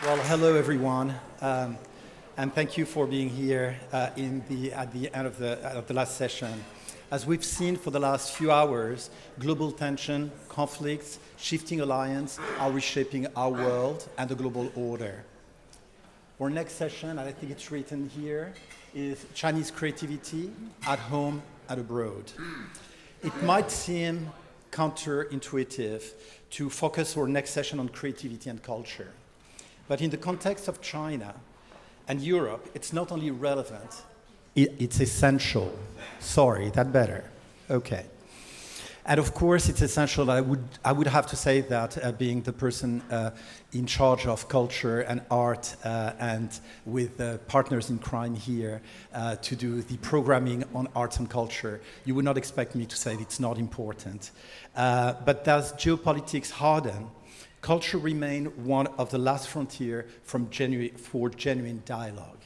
Well, hello everyone, and thank you for being here at the end of the last session. As we've seen for the last few hours, global tension, conflicts, shifting alliance are reshaping our world and the global order. Our next session, and I think it's written here, is Chinese creativity at home and abroad. It might seem counterintuitive to focus our next session on creativity and culture. But in the context of China and Europe, it's not only relevant, it's essential. Sorry, that better? Okay. And of course, it's essential. I would have to say that being the person in charge of culture and art and with partners in crime here to do the programming on arts and culture, you would not expect me to say it's not important. But as geopolitics harden, culture remains one of the last frontier for genuine dialogue.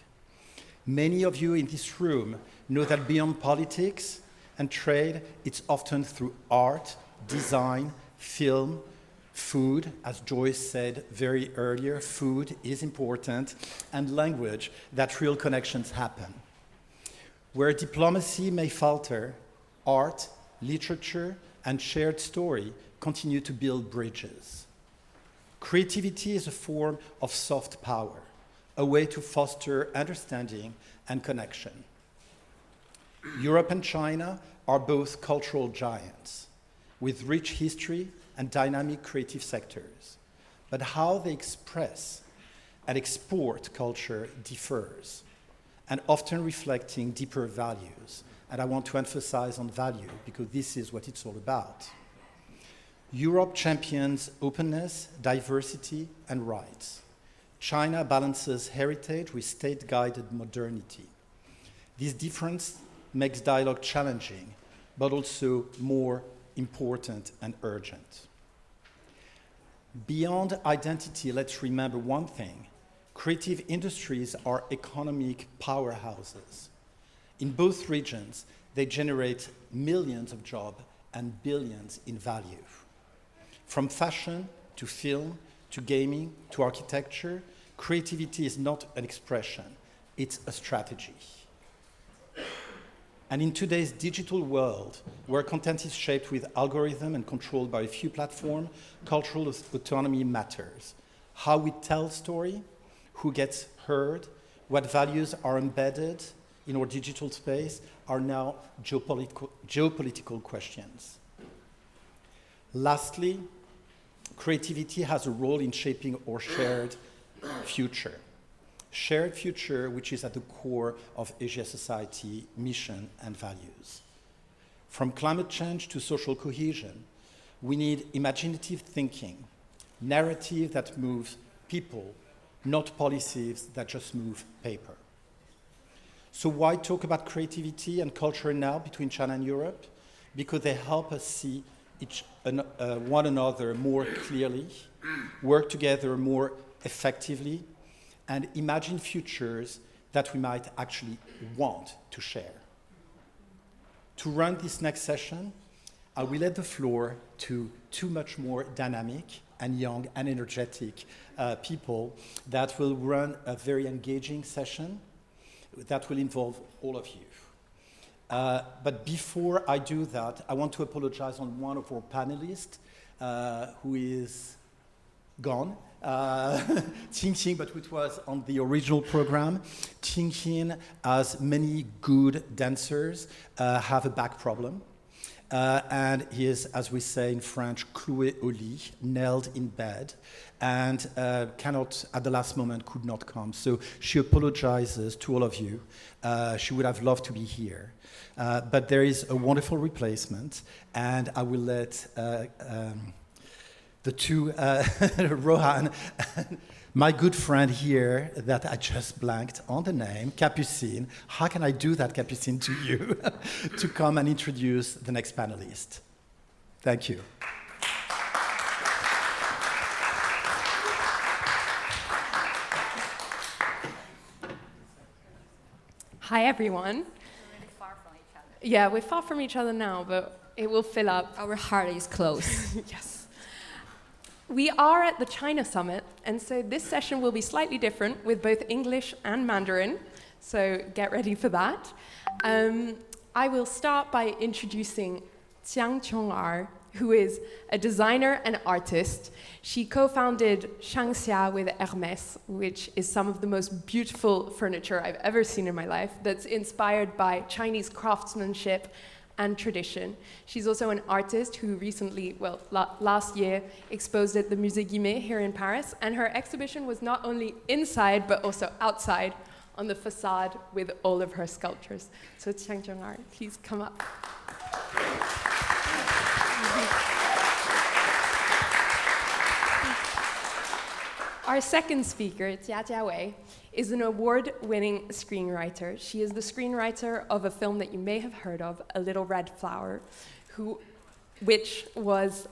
Many of you in this room know that beyond politics and trade, it's often through art, design, film, food, as Joyce said very earlier, food is important, and language that real connections happen. Where diplomacy may falter, art, literature, and shared story continue to build bridges. Creativity is a form of soft power, a way to foster understanding and connection. Europe and China are both cultural giants with rich history and dynamic creative sectors. But how they express and export culture differs, and often reflecting deeper values. And I want to emphasize on value because this is what it's all about. Europe champions openness, diversity, and rights. China balances heritage with state-guided modernity. This difference makes dialogue challenging, but also more important and urgent. Beyond identity, let's remember one thing. Creative industries are economic powerhouses. In both regions, they generate millions of jobs and billions in value. From fashion to film to gaming to architecture, creativity is not an expression, it's a strategy. And in today's digital world, where content is shaped with algorithm and controlled by a few platforms, cultural autonomy matters. How we tell story, who gets heard, what values are embedded in our digital space are now geopolitical questions. Lastly, creativity has a role in shaping our shared future. Shared future, which is at the core of Asia society, mission and values. From climate change to social cohesion, we need imaginative thinking, narrative that moves people, not policies that just move paper. So why talk about creativity and culture now between China and Europe? Because they help us see one another more clearly, work together more effectively, and imagine futures that we might actually want to share. To run this next session, I will let the floor to two much more dynamic and young and energetic people that will run a very engaging session that will involve all of you. But before I do that, I want to apologize on one of our panelists who is gone. Qingqing, but which was on the original program. Qingqing, as many good dancers, have a back problem. And he is, as we say in French, cloué au lit, nailed in bed, and cannot, at the last moment, could not come. So she apologizes to all of you. She would have loved to be here. But there is a wonderful replacement, and I will let the two, Ruohan, my good friend here that I just blanked on the name, Capucine. How can I do that, Capucine, to you? To come and introduce the next panelist. Thank you. Hi, everyone. We're really far from each other. Yeah, we're far from each other now, but it will fill up. Our heart is close. Yes. We are at the China Summit And so this session will be slightly different with both English and Mandarin. So get ready for that. I will start by introducing Jiang Qiong'er, who is a designer and artist. She co-founded Shangxia with Hermès, which is some of the most beautiful furniture I've ever seen in my life that's inspired by Chinese craftsmanship and tradition. She's also an artist who recently, last year, exposed at the Musée Guimet here in Paris, and her exhibition was not only inside, but also outside on the facade with all of her sculptures. So Jiang Qiong'er, please come up. Our second speaker, Jia Jiawei, is an award-winning screenwriter. She is the screenwriter of a film that you may have heard of, A Little Red Flower, which was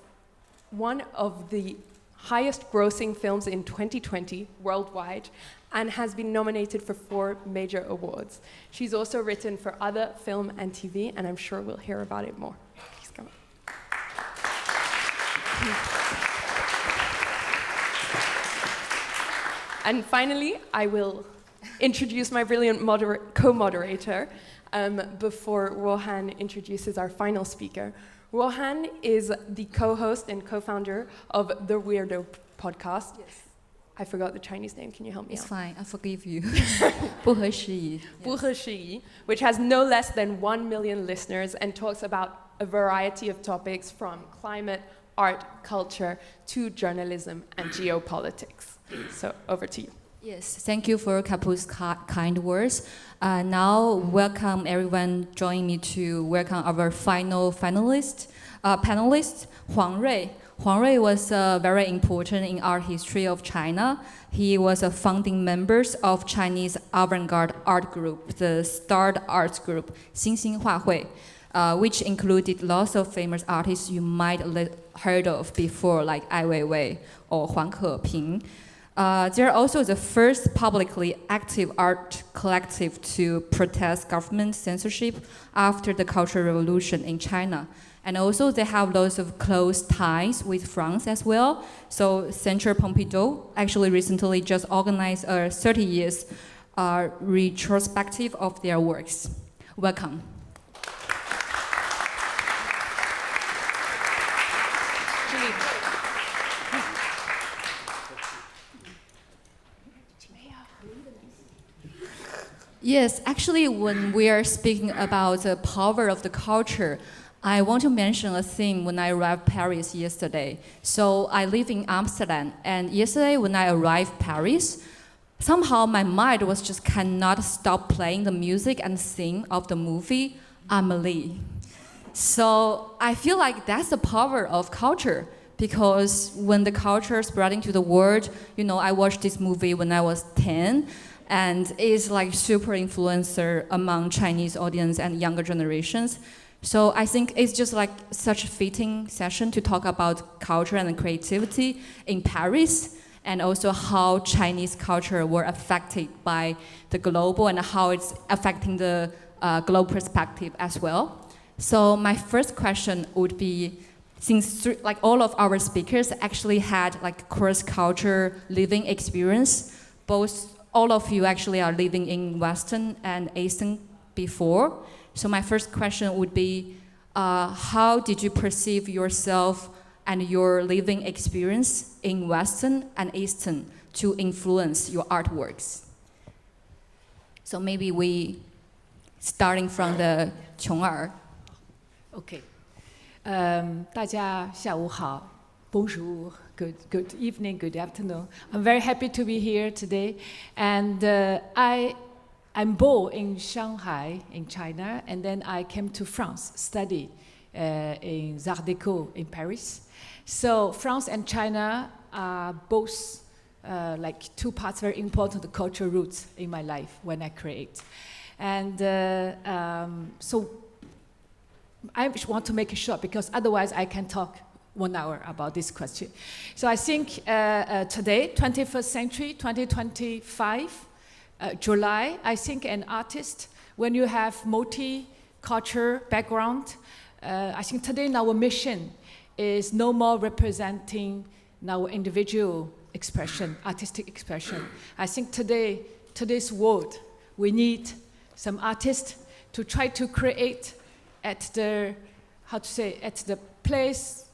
one of the highest grossing films in 2020 worldwide and has been nominated for 4 major awards. She's also written for other film and TV, and I'm sure we'll hear about it more. Please come up. And finally, I will introduce my brilliant co-moderator before Ruohan introduces our final speaker. Ruohan is the co-host and co-founder of the Weirdo Podcast. Yes. I forgot the Chinese name. Can you help me out? It's fine. I forgive you. 不合时宜. Yes. Which has no less than 1 million listeners and talks about a variety of topics from climate, art, culture, to journalism and geopolitics. So over to you. Yes, thank you for Capu's kind words. Now, welcome everyone joining me to welcome our final panelist, Huang Rui. Huang Rui was very important in art history of China. He was a founding member of Chinese avant-garde art group, the Starred Arts Group, 新兴画会, which included lots of famous artists you might have heard of before, like Ai Weiwei or Huang Heping. They're also the first publicly active art collective to protest government censorship after the Cultural Revolution in China. And also they have lots of close ties with France as well. So Centre Pompidou actually recently just organized a 30 years retrospective of their works. Welcome. Yes, actually, when we are speaking about the power of the culture, I want to mention a thing when I arrived Paris yesterday. So I live in Amsterdam, and yesterday when I arrived Paris, somehow my mind was just cannot stop playing the music and sing of the movie Amélie. So I feel like that's the power of culture, because when the culture is spreading to the world, I watched this movie when I was 10, and is like super influencer among Chinese audience and younger generations. So I think it's just like such a fitting session to talk about culture and creativity in Paris, and also how Chinese culture were affected by the global and how it's affecting the global perspective as well. So my first question would be, since like all of our speakers actually had like cross-culture living experience, all of you actually are living in Western and Eastern before. So my first question would be, how did you perceive yourself and your living experience in Western and Eastern to influence your artworks? So maybe we, starting from the Qiong'er. Okay. 大家下午好. Bonjour, good evening, good afternoon. I'm very happy to be here today. And I'm born in Shanghai, in China, and then I came to France, study in Art Deco in Paris. So France and China are both like two parts, very important cultural roots in my life when I create. And so I want to make it short because otherwise I can talk 1 hour about this question. So I think today, 21st century, 2025, July, I think an artist, when you have multi-cultural background, I think today our mission is no more representing our individual expression, artistic expression. I think today's world, we need some artists to try to create at the place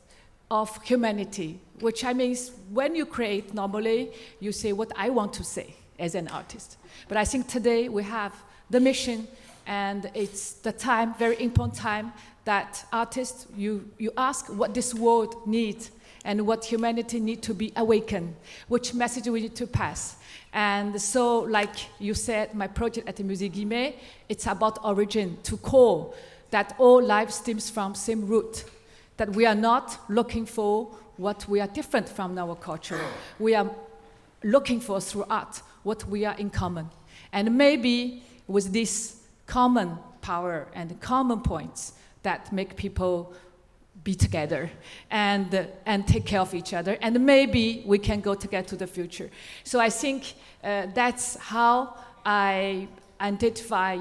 of humanity, which I mean, when you create, normally you say what I want to say as an artist. But I think today we have the mission, and it's the time, very important time, that artists, you ask what this world needs and what humanity needs to be awakened, which message we need to pass. And so, like you said, my project at the Musée Guimet, it's about origin, to call that all life stems from same root, that we are not looking for what we are different from our culture. We are looking for through art what we are in common. And maybe with this common power and common points that make people be together and take care of each other, and maybe we can go together to the future. So I think that's how I identify,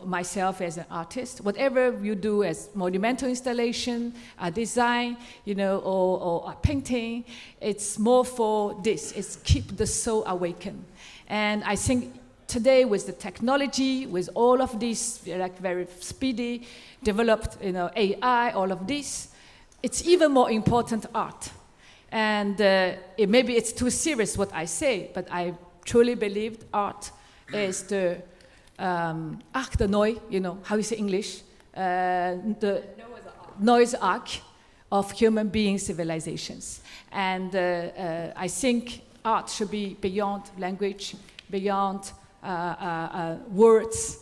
myself as an artist. Whatever you do as monumental installation, a design, or a painting, it's more for this. It's keep the soul awakened. And I think today, with the technology, with all of this, very speedy, developed, AI, all of this, it's even more important art. And maybe it's too serious what I say, but I truly believe art is the arc de Noé, how you say English? The Noah's Ark of human being civilizations. And I think art should be beyond language, beyond words.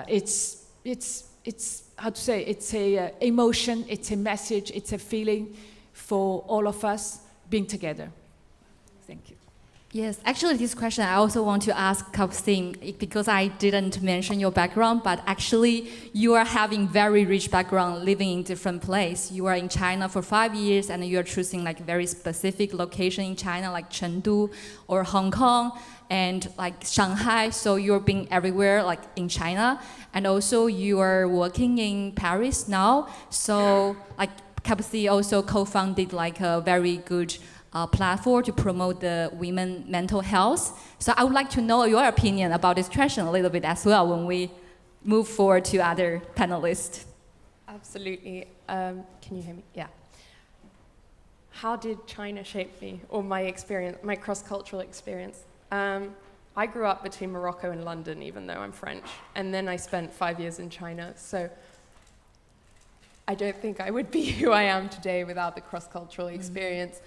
It's how to say, it's a emotion, it's a message, it's a feeling for all of us being together. Thank you. Yes, actually this question I also want to ask Capucine, because I didn't mention your background, but actually you are having very rich background living in different places. You are in China for 5 years and you are choosing like very specific location in China like Chengdu or Hong Kong and like Shanghai, so you're being everywhere like in China, and also you are working in Paris now, so like Capucine also co-founded like a very good platform to promote the women mental health. So I would like to know your opinion about this question a little bit as well when we move forward to other panelists. Absolutely. Can you hear me? Yeah. How did China shape me, or my experience, my cross-cultural experience? I grew up between Morocco and London, even though I'm French, and then I spent 5 years in China. So I don't think I would be who I am today without the cross-cultural experience.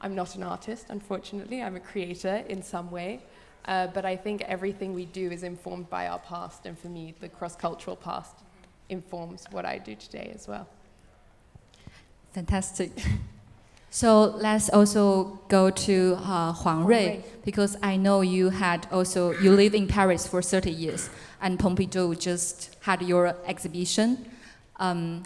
I'm not an artist, unfortunately. I'm a creator in some way. But I think everything we do is informed by our past. And for me, the cross-cultural past informs what I do today as well. Fantastic. So let's also go to Huang Rui, because I know you live in Paris for 30 years, and Pompidou just had your exhibition. I'm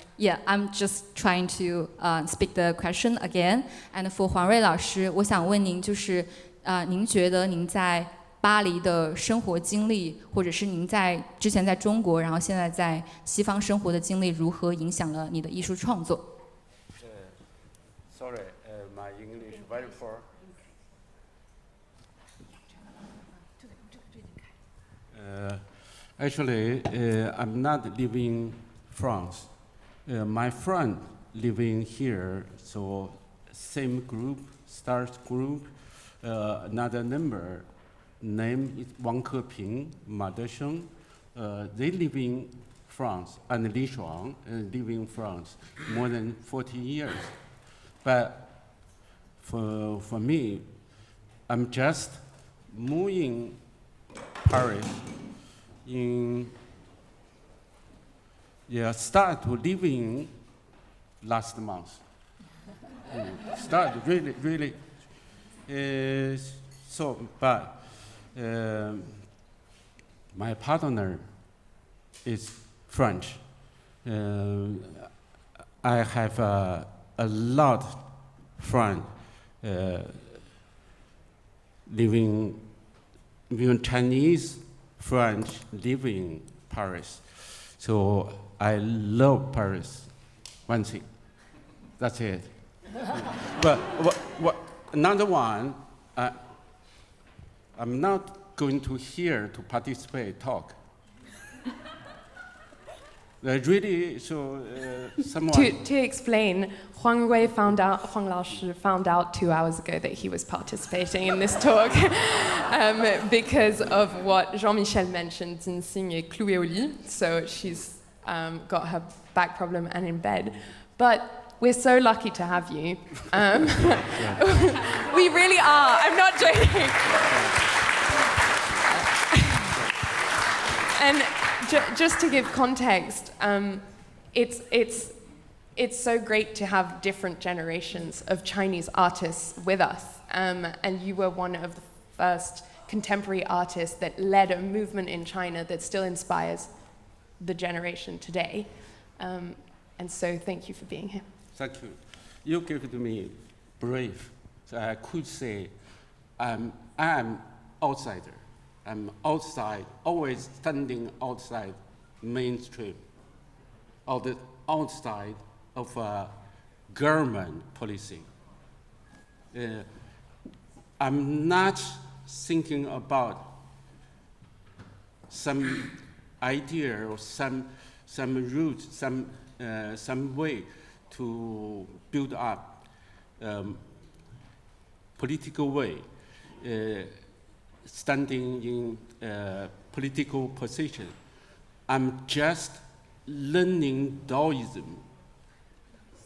just trying to speak the question again. And for 黄瑞老师，我想问您，就是您觉得您在巴黎的生活经历，或者是您之前在中国，然后现在在西方生活的经历，如何影响了你的艺术创作？Sorry, my English very poor. Actually, I'm not living France. My friend living here, so same group, stars group, another member, name is Wang Keping, Ma Desheng. They live in France, and Li Shuang live in France more than 40 years. But for me, I'm just moving Paris start to living last month. Start really. But my partner is French. I have a lot of friends living, even Chinese, French living in Paris. So I love Paris. One thing. That's it. But another one, I'm not going to here to participate, talk. Really, so someone... To explain, Huang Rui Huang Laoshi found out 2 hours ago that he was participating in this talk because of what Jean-Michel mentioned in Signe clouée au lit. So she's got her back problem and in bed. But we're so lucky to have you. We really are. I'm not joking. And just to give context, it's so great to have different generations of Chinese artists with us. And you were one of the first contemporary artists that led a movement in China that still inspires the generation today. And so thank you for being here. Thank you. You gave me brave. So I could say I'm outsider. I'm outside, always standing outside mainstream, or the outside of government policy. I'm not thinking about some idea or some route, some way to build up political way. Standing in political position. I'm just learning Taoism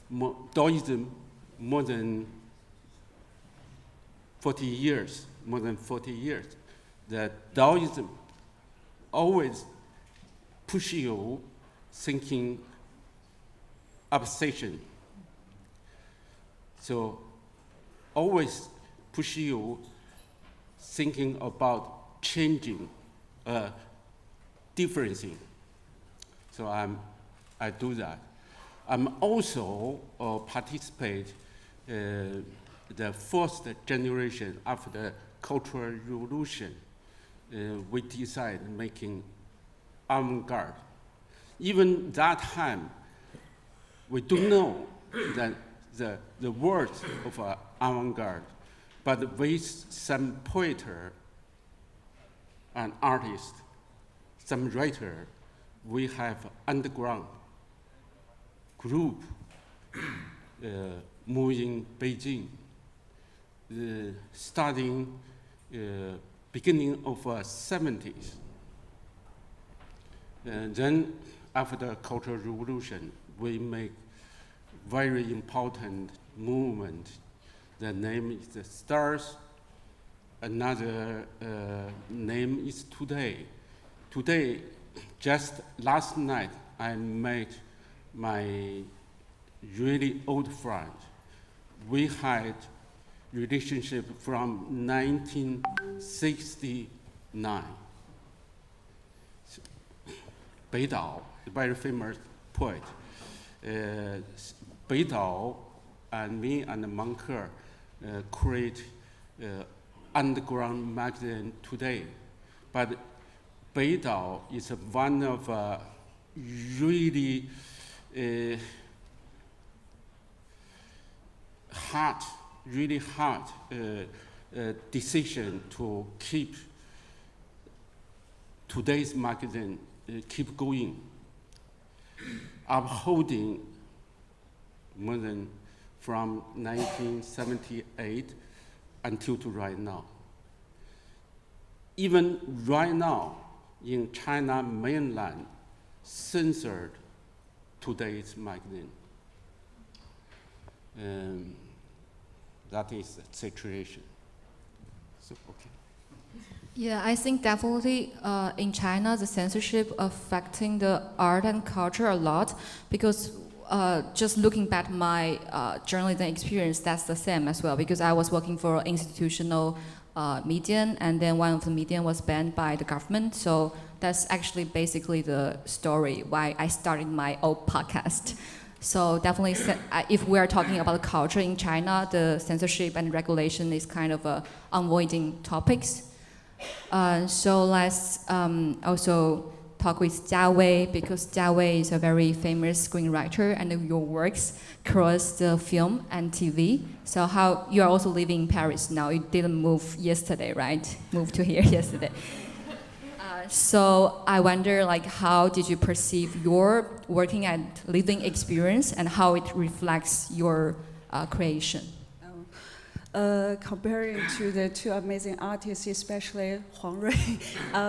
more than 40 years. That Taoism always push you thinking obsession. So always push you thinking about changing, differencing. So I do that. I'm also participate the first generation after the Cultural Revolution. We decided making avant-garde. Even that time, we don't know that the words of avant-garde. But with some poet and artist, some writer, we have underground group moving Beijing, starting beginning of 70s. Then after the Cultural Revolution, we make very important movement. The name is the Stars. Another name is Today. Today, just last night, I met my really old friend. We had relationship from 1969. Bei Dao, a very famous poet. Bei Dao and me and Monker create underground magazine Today. But Bei Dao is one of really hard decision to keep Today's magazine keep going, upholding more than from 1978 until to right now. Even right now, in China mainland, censored Today's magazine. That is the situation. So, okay. Yeah, I think definitely in China, the censorship affecting the art and culture a lot, because just looking back my journalism experience, that's the same as well, because I was working for institutional media, and then one of the media was banned by the government. So that's actually basically the story why I started my own podcast. So definitely, if we're talking about culture in China, the censorship and regulation is kind of avoiding topics. So let's also talk with Jiawei because Jiawei is a very famous screenwriter and your works cross the film and TV. So how you are also living in Paris now? You didn't move yesterday, right? Moved to here yesterday. So I wonder, like, how did you perceive your working and living experience, and how it reflects your creation? Comparing to the two amazing artists, especially Huang Rui,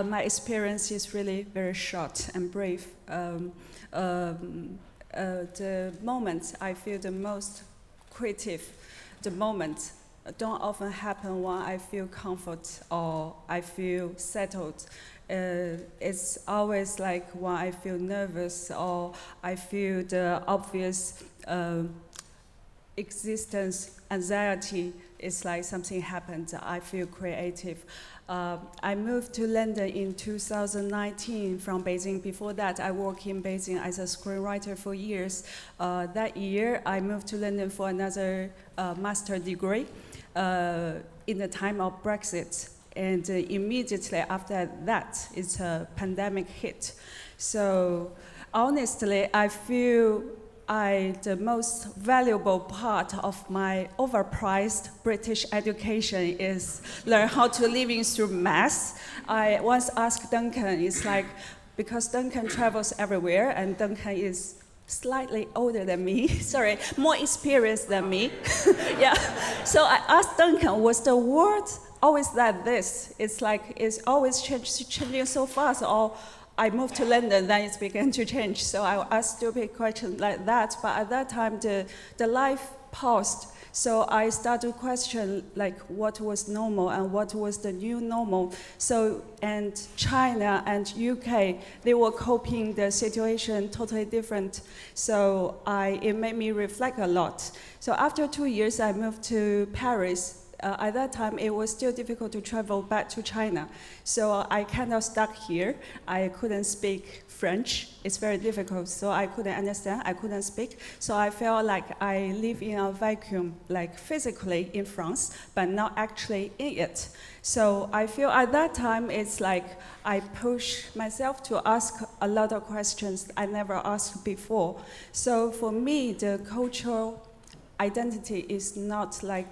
my experience is really very short and brief. The moment I feel the most creative, the moment don't often happen when I feel comfort or I feel settled. It's always like when I feel nervous or I feel the obvious existence anxiety. It's like something happened. I feel creative. I moved to London in 2019 from Beijing. Before that, I worked in Beijing as a screenwriter for years. That year, I moved to London for another master degree in the time of Brexit. And immediately after that, it's a pandemic hit. So honestly, I feel the most valuable part of my overpriced British education is learn how to live through math. I once asked Duncan, it's like, because Duncan travels everywhere and Duncan is slightly older than me, sorry, more experienced than me. Yeah. So I asked Duncan, was the world always like this? It's like, it's always changing so fast, or I moved to London, then it began to change. So I asked stupid questions like that, but at that time, the life paused. So I started to question like what was normal and what was the new normal. So, and China and UK, they were coping the situation totally different. So it made me reflect a lot. So after 2 years, I moved to Paris. At that time, it was still difficult to travel back to China. So I kind of stuck here. I couldn't speak French. It's very difficult, so I couldn't understand, I couldn't speak. So I felt like I live in a vacuum, like physically in France, but not actually in it. So I feel at that time, it's like I push myself to ask a lot of questions I never asked before. So for me, the cultural identity is not like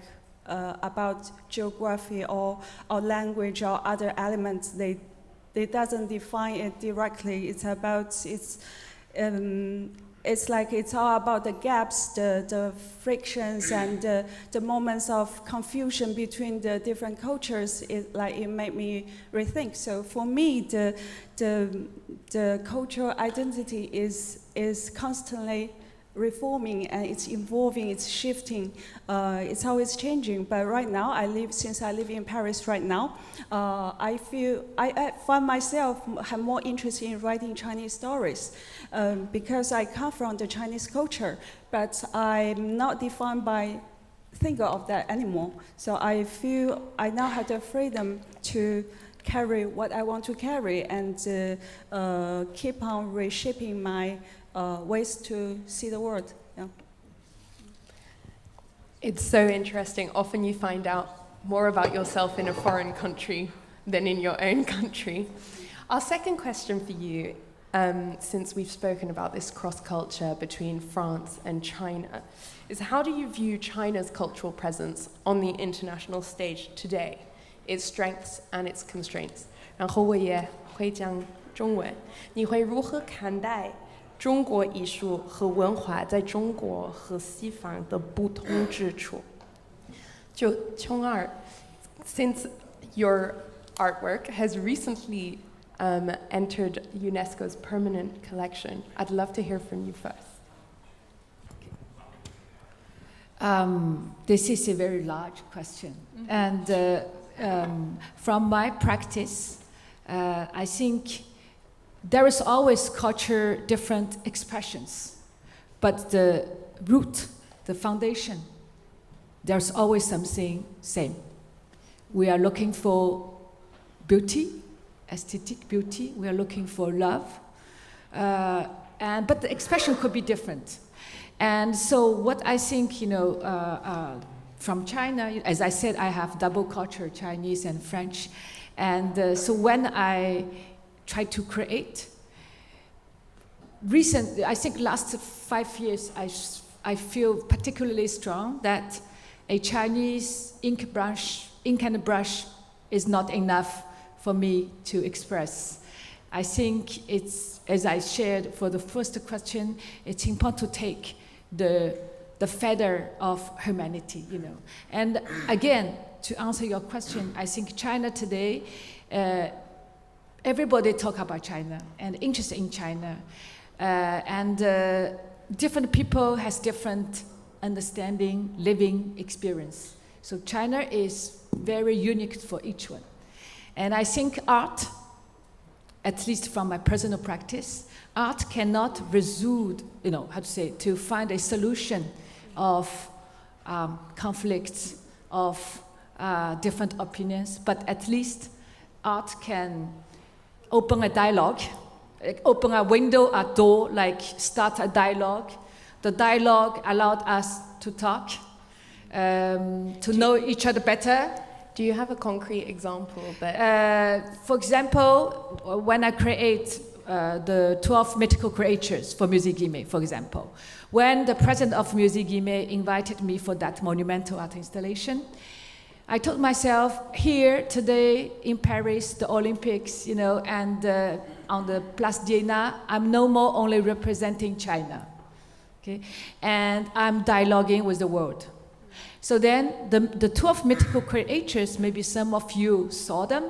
about geography or language or other elements. They doesn't define it directly. It's about it's like it's all about the gaps, the frictions, and the moments of confusion between the different cultures. It made me rethink. So for me, the cultural identity is constantly reforming, and it's evolving, it's shifting, it's always changing. But right now, since I live in Paris right now, I find myself have more interest in writing Chinese stories because I come from the Chinese culture, but I'm not defined by thinker of that anymore. So I feel I now have the freedom to carry what I want to carry and keep on reshaping my ways to see the world. Yeah. It's so interesting. Often you find out more about yourself in a foreign country than in your own country. Our second question for you, since we've spoken about this cross-culture between France and China, is how do you view China's cultural presence on the international stage today, its strengths and its constraints? 然后我也会讲中文，你会如何看待中国艺术和文化在中国和西方的不同之处？就Qiong'er, since your artwork has recently entered UNESCO's permanent collection, I'd love to hear from you first. This is a very large question. And from my practice, I think there is always culture, different expressions. But the root, the foundation, there's always something same. We are looking for beauty, aesthetic beauty. We are looking for love. But the expression could be different. And so what I think, from China, as I said, I have double culture, Chinese and French. And so when I try to create, I think last 5 years, I feel particularly strong that a Chinese ink and brush is not enough for me to express. I think it's, as I shared for the first question, it's important to take the feather of humanity, you know. And again, to answer your question, I think China today, everybody talk about China and interested in China. Different people has different understanding, living experience. So China is very unique for each one. And I think art, at least from my personal practice, art cannot resolve, to find a solution of conflicts, of different opinions, but at least art can open a dialogue, open a window, a door, like start a dialogue. The dialogue allowed us to talk, to know each other better. Do you have a concrete example? For example, when I create the 12 mythical creatures for Musée Guimet, for example, when the president of Musée Guimet invited me for that monumental art installation, I told myself, here today in Paris, the Olympics, and on the Place d'Iéna, I'm no more only representing China, okay? And I'm dialoguing with the world. So then the 12 mythical creatures, maybe some of you saw them,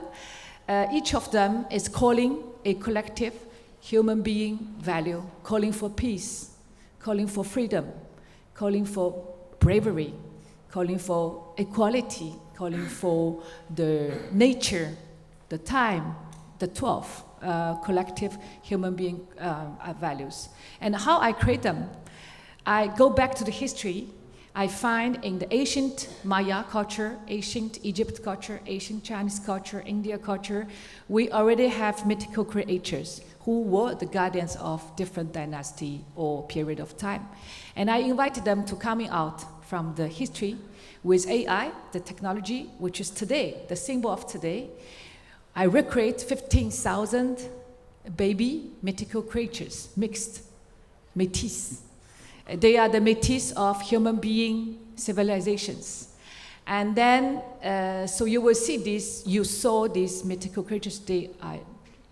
each of them is calling a collective human being value, calling for peace, calling for freedom, calling for bravery, calling for equality, calling for the nature, the time, the 12 collective human being values. And how I create them, I go back to the history. I find in the ancient Maya culture, ancient Egypt culture, ancient Chinese culture, India culture, we already have mythical creators who were the guardians of different dynasty or period of time. And I invited them to coming out from the history with AI, the technology, which is today, the symbol of today. I recreate 15,000 baby mythical creatures, mixed, métis. They are the métis of human being civilizations. And then, so you will see this, you saw these mythical creatures, they are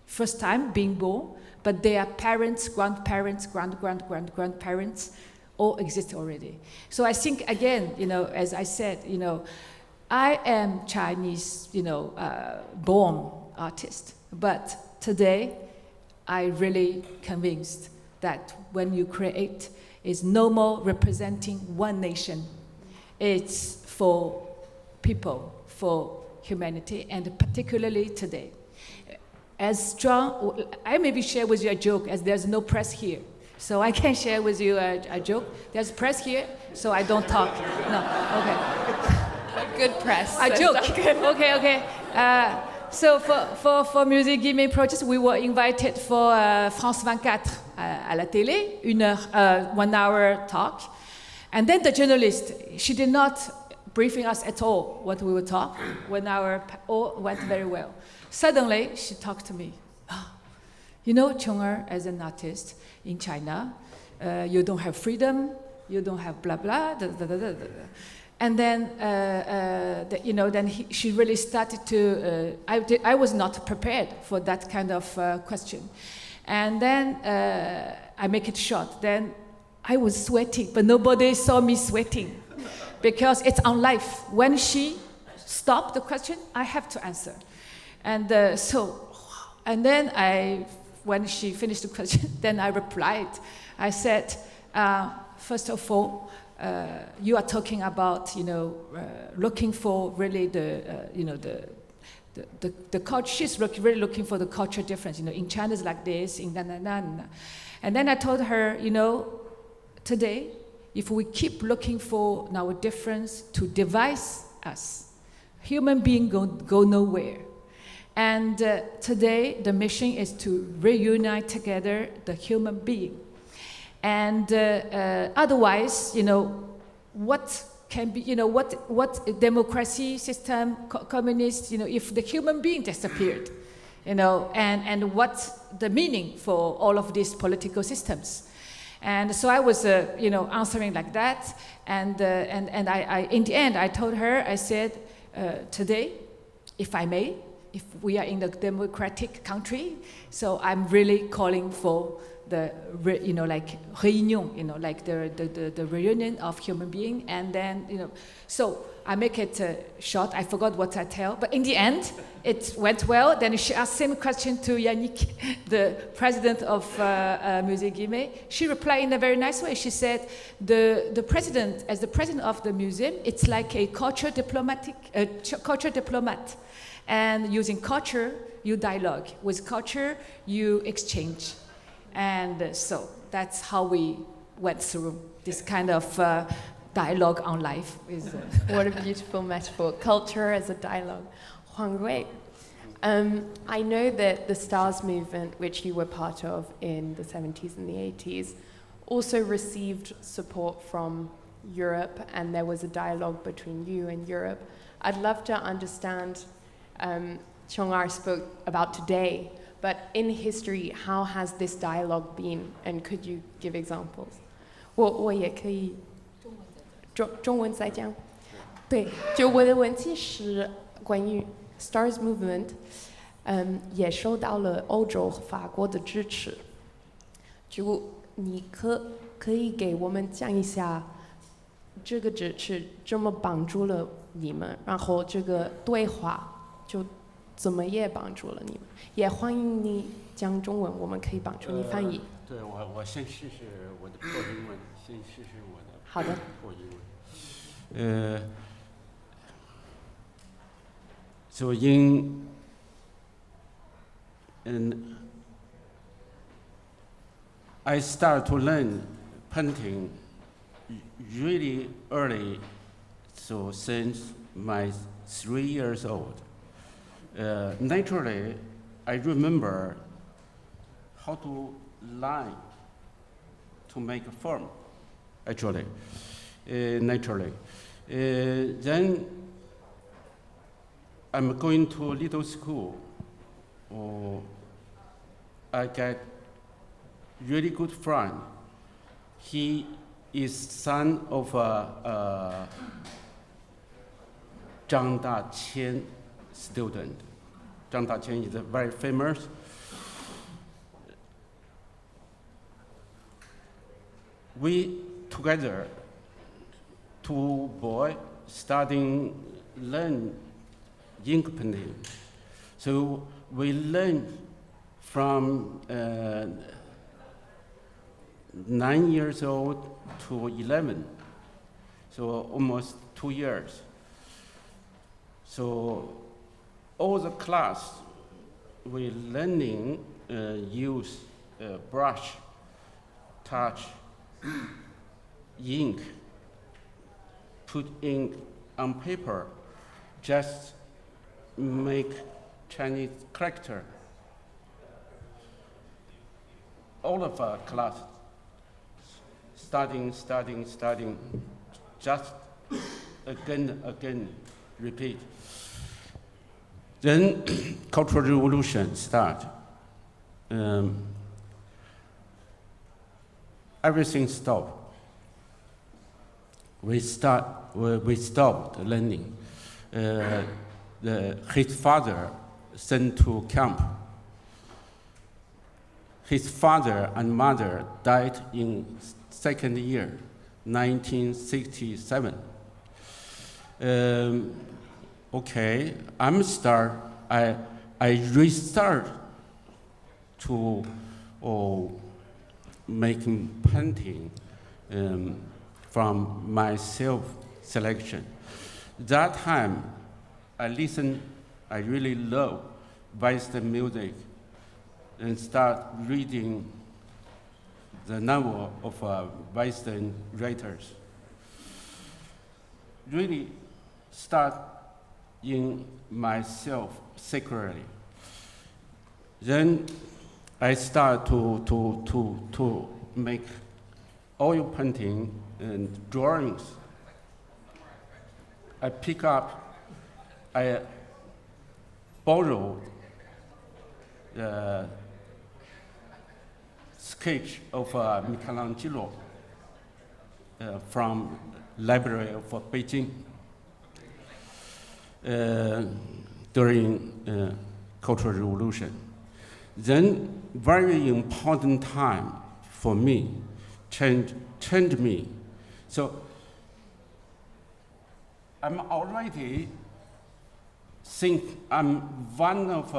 first time being born, but their parents, grandparents, grandparents, all exist already. So I think, again, as I said, I am Chinese, born artist, but today I really convinced that when you create, it's no more representing one nation. It's for people, for humanity, and particularly today. As strong, I maybe share with you a joke, as there's no press here. So I can share with you a joke. There's press here, so I don't talk. No, okay. Good press. A joke. Okay. So for Musée Guimet project, we were invited for France 24 à la télé, 1 hour talk. And then the journalist, she did not briefing us at all what we would talk. 1 hour, all went very well. Suddenly, she talked to me. Qiong'er, as an artist in China, you don't have freedom, you don't have blah, blah, da, da, da, da, da. And then, she really started to, I was not prepared for that kind of question. And then I make it short. Then I was sweating, but nobody saw me sweating because it's on life. When she stopped the question, I have to answer. And then when she finished the question, then I replied. I said, first of all, you are talking about, looking for really the culture. She's really looking for the culture difference. In China it's like this, in na. And then I told her, today, if we keep looking for our difference to divide us, human beings go nowhere. And today, the mission is to reunite together the human being. And otherwise, what can be, what democracy system, communist, if the human being disappeared, and what's the meaning for all of these political systems. And so I was, answering like that, and I, in the end, I told her, I said, today, if I may, if we are in a democratic country, so I'm really calling for the, réunion, like the reunion of human being, and then, so I make it short. I forgot what I tell, but in the end, it went well. Then she asked same question to Yannick, the president of Musée Guimet. She replied in a very nice way. She said, the president, as the president of the museum, it's like a culture diplomat. And using culture, you dialogue. With culture, you exchange. And so that's how we went through this kind of dialogue on life. What a beautiful metaphor. Culture as a dialogue. Huang Rui, I know that the STARS movement, which you were part of in the 70s and the 80s, also received support from Europe, and there was a dialogue between you and Europe. I'd love to understand, Qiong'er spoke about today, but in history, how has this dialogue been? And could you give examples? 我也可以中文再讲。对，就我的问题是关于 STARS movement， 也受到了欧洲和法国的支持。就你可以给我们讲一下，这个支持怎么帮助了你们？然后这个对话就怎么也帮助了你们？也欢迎你讲中文，我们可以帮助你翻译。对，我先试试我的破英文，先试试我的好的破英文。So I start to learn painting really early, so since my 3 years old. Naturally, I remember how to line to make a form, actually, naturally. Then I'm going to little school. I get really good friend. He is son of Zhang Daqian student. Zhang Daqian is very famous. We together, two boys, starting learn ink painting. So we learn from 9 years old to 11, so almost 2 years. So all the class, we learning use brush, touch, ink, put ink on paper, just make Chinese character. All of our class, studying, just again, repeat. Then Cultural Revolution start. Everything stopped. We stopped learning. His father sent to camp. His father and mother died in second year, 1967. Okay, I restart to making painting from my self-selection. That time, I really love Western music and start reading the novel of Western writers. Really start in myself secretly. Then I start to make oil painting and drawings. I borrowed sketch of Michelangelo from Library of Beijing during Cultural Revolution. Then, very important time for me, changed me. So I'm already think I'm one of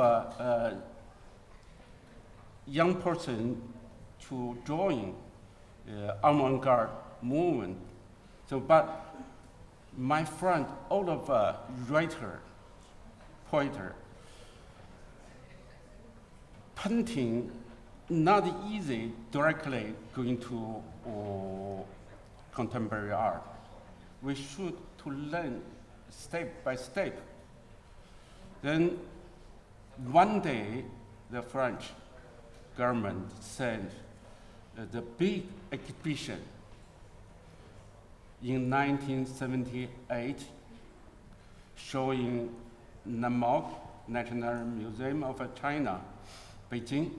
young person to join avant-garde movement. So, but my friend, all of writer, poeter, painting not easy directly going to contemporary art. We should to learn step by step. Then one day, the French government sent the big exhibition in 1978 showing Dumont, National Museum of China, Beijing.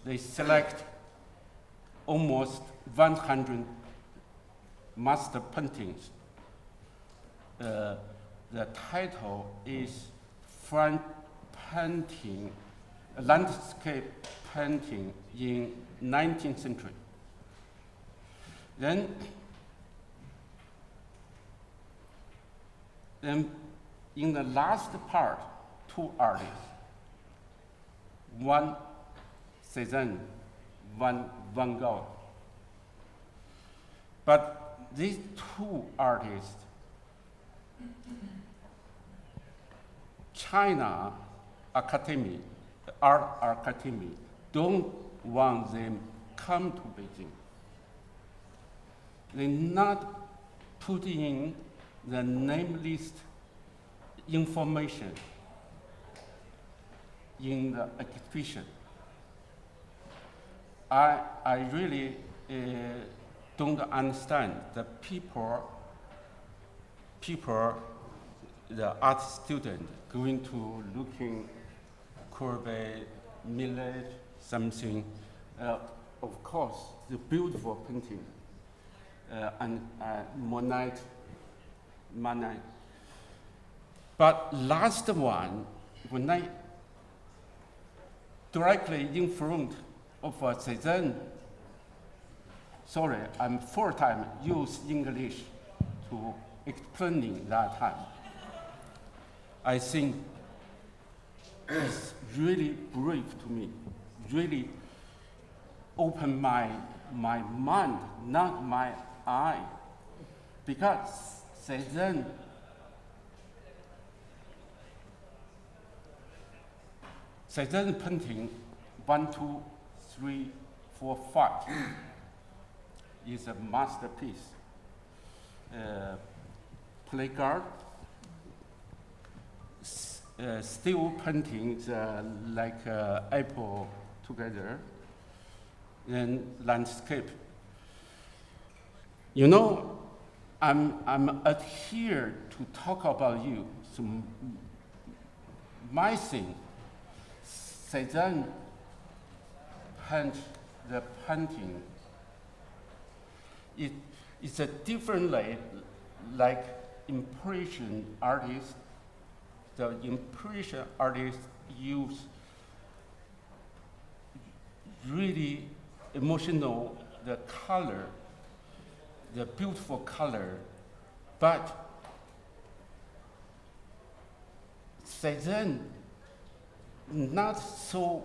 They select almost 100 master paintings. The title is French painting, landscape painting in 19th century. Then in the last part, two artists, one Cézanne, one Van Gogh. But these two artists, China Academy, Art Academy, don't want them come to Beijing. They not put in the name list information in the exhibition. I really don't understand the people, the art student going to looking Courbet, Millet, something. Of course, the beautiful painting and Monet. But last one, when I directly in front of Cézanne, sorry, I'm full-time use English to explaining that time. I think it's really brave to me, really open my mind, not my eye. Because Cézanne painting 1, 2, 3, 4, 5 is a masterpiece. Placard, still paintings like apple together, and landscape. You know, I'm here to talk about you. So my thing, Cézanne paint the painting. It's a different way, like impression artists. The impression artists use really emotional, the color, the beautiful color, but Cézanne not so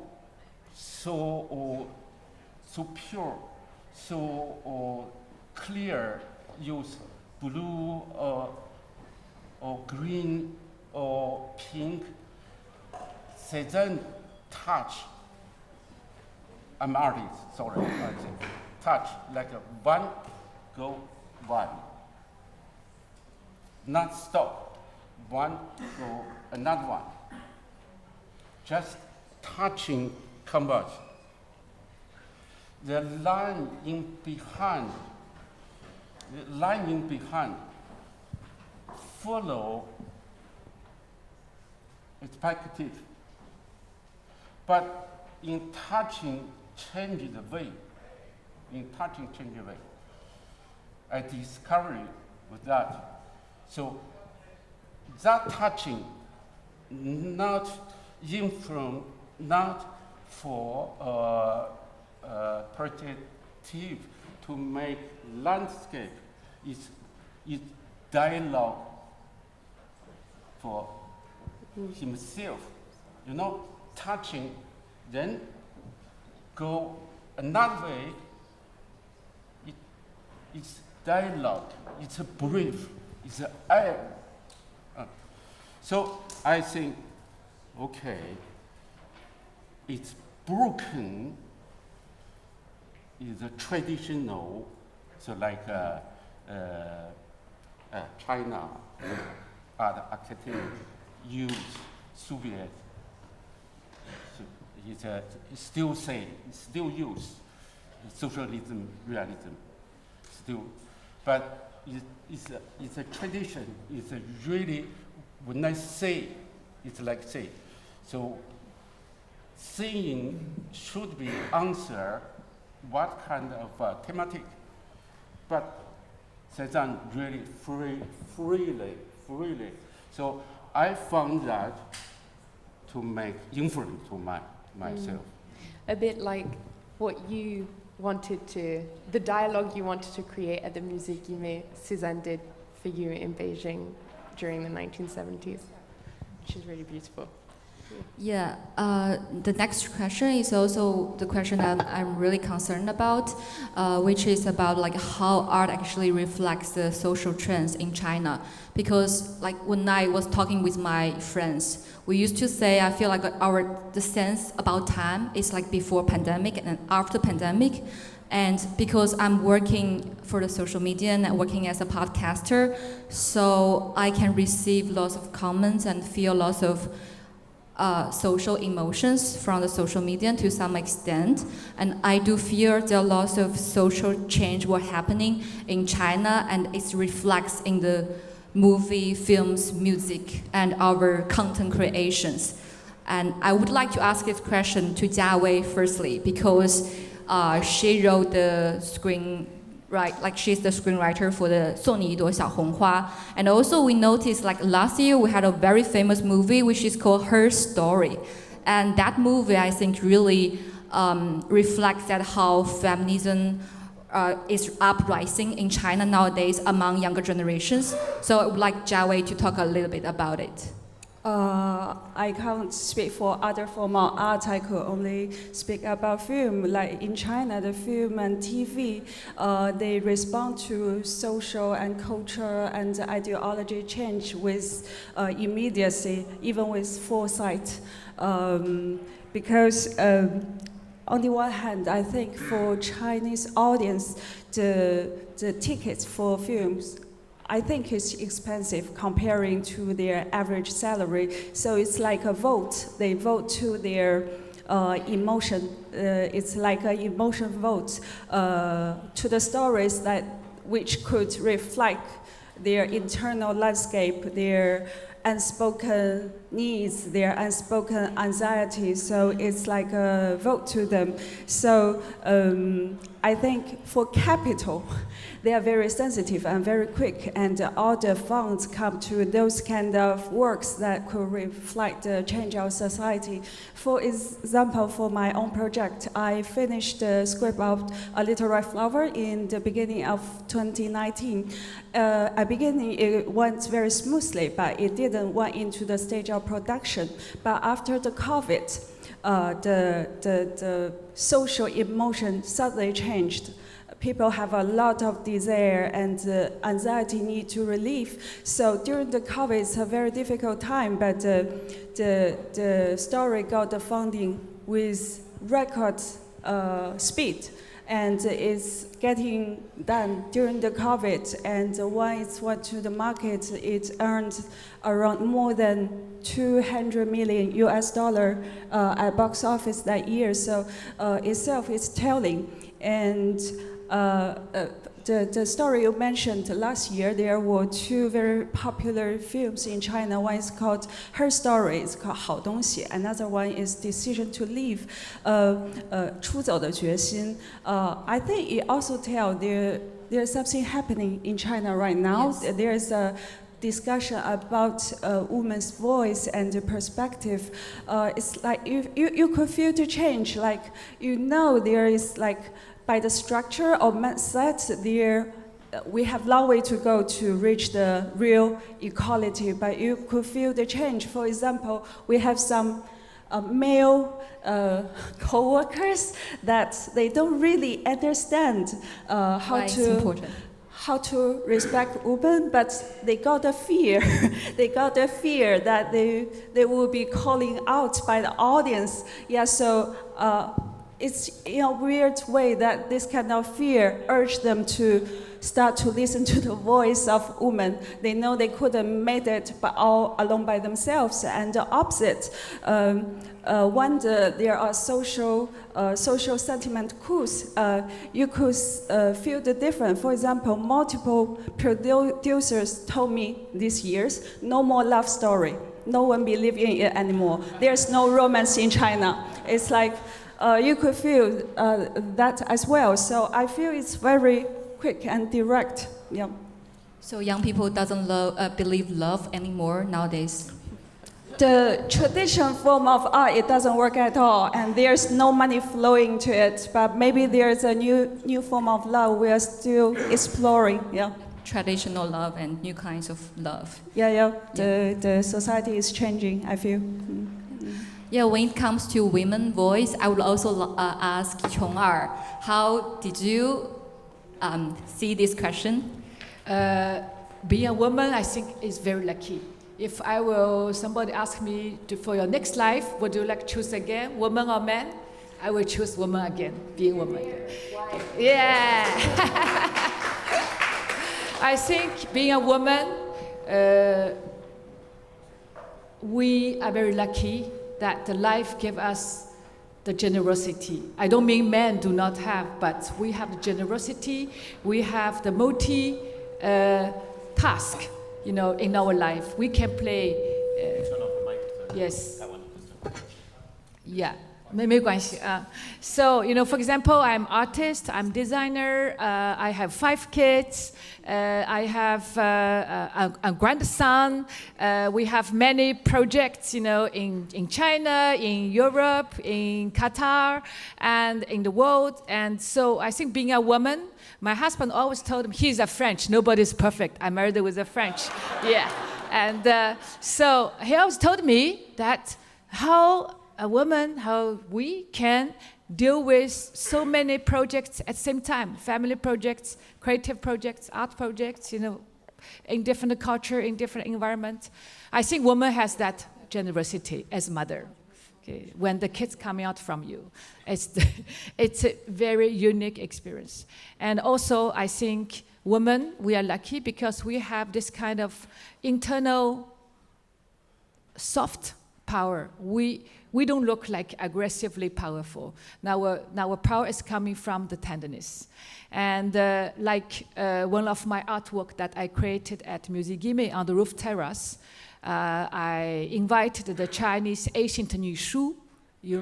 pure, so clear, use blue or green or pink. Cézanne touch, I'm artist, sorry, touch like a one, go one. Not stop, one, go another one. Just touching canvas. The line in behind follow perspective. But in touching change the way, I discovered with that. So that touching not influence, not for perspective to make landscape, is dialogue for himself, touching, then go another way. It's dialogue, it's a brief, it's an air. So I think, okay, it's broken, is a traditional, so like China art academy use Soviet. So it's still use socialism, realism, still, but it's a tradition. It's a really, when I say, it's like say, so saying should be answer what kind of thematic, but Cezanne really freely. So I found that to make influence to myself. A bit like what you wanted to, the dialogue you wanted to create at the Musée Guimet, Cézanne did for you in Beijing during the 1970s, which is really beautiful. Yeah, the next question is also the question that I'm really concerned about, which is about like how art actually reflects the social trends in China. Because like when I was talking with my friends, we used to say, I feel like the sense about time is like before pandemic and after pandemic. And because I'm working for the social media and working as a podcaster, so I can receive lots of comments and feel lots of social emotions from the social media to some extent, and I do fear there are lots of social change were happening in China, and it reflects in the movie, films, music, and our content creations. And I would like to ask this question to Jiawei firstly, because she wrote the she's the screenwriter for the 送你一朵小红花. And also we noticed like last year we had a very famous movie which is called Her Story. And that movie I think really reflects that how feminism is uprising in China nowadays among younger generations. So I would like Jiawei to talk a little bit about it. I can't speak for other form of art. I could only speak about film. Like in China, the film and TV, they respond to social and culture and ideology change with immediacy, even with foresight. Because on the one hand, I think for Chinese audience, the tickets for films, I think it's expensive comparing to their average salary. So it's like a vote. They vote to their emotion. It's like an emotion vote to the stories that which could reflect their internal landscape, their unspoken needs, their unspoken anxieties. So it's like a vote to them. So I think for capital, they are very sensitive and very quick, and all the funds come to those kind of works that could reflect the change of society. For example, for my own project, I finished the script of A Little Red Flower in the beginning of 2019. At the beginning, it went very smoothly, but it didn't went into the stage of production. But after the COVID, the social emotion suddenly changed. People have a lot of desire and anxiety need to relieve. So during the COVID, it's a very difficult time, but the story got the funding with record speed. And it's getting done during the COVID. And when it went to the market, it earned around more than $200 million at box office that year. So itself is telling. And the story you mentioned last year, there were two very popular films in China. One is called Her Story, it's called 好东西. Another one is Decision to Leave, 出走的决心. I think it also tells there's something happening in China right now. Yes. There's a discussion about women's voice and the perspective. It's like you could feel the change. Like, there is like, by the structure or mindset, we have a long way to go to reach the real equality, but you could feel the change. For example, we have some male co-workers that they don't really understand how to respect women, but they got a fear. They got a fear that they will be calling out by the audience. Yeah, so it's in a weird way that this kind of fear urged them to start to listen to the voice of women. They know they couldn't make it all alone by themselves. And the opposite, when there are social sentiment coups, you could feel the difference. For example, multiple producers told me this year, no more love story. No one believes in it anymore. There's no romance in China. It's like, you could feel that as well. So I feel it's very quick and direct. Yeah. So young people doesn't believe love anymore nowadays. The traditional form of art, it doesn't work at all, and there's no money flowing to it. But maybe there's a new form of love we are still exploring. Yeah. Traditional love and new kinds of love. Yeah. The society is changing, I feel. Yeah, when it comes to women's voice, I would also ask Qiong'er, how did you see this question? Being a woman, I think, is very lucky. If somebody ask me for your next life, would you like to choose again, woman or man? I will choose woman again, being woman. Why? Yeah. I think being a woman, we are very lucky that the life gave us the generosity. I don't mean men do not have, but we have the generosity, we have the multi-task, in our life. We can play. Turn off the mic. Yes. That one. Yeah. 没关系. So, for example, I'm artist, I'm designer, I have 5 kids, I have a grandson, we have many projects, in China, in Europe, in Qatar, and in the world. And so I think being a woman, my husband always told me, he's a French, nobody's perfect. I married with a French. Yeah. And so he always told me that how we can deal with so many projects at the same time, family projects, creative projects, art projects, in different culture, in different environment. I think woman has that generosity as mother. Okay? When the kids coming out from you, it's a very unique experience. And also, I think women, we are lucky because we have this kind of internal soft power. We don't look like aggressively powerful. Now our power is coming from the tenderness. And one of my artwork that I created at Musigime on the roof terrace, I invited the Chinese ancient Nushu.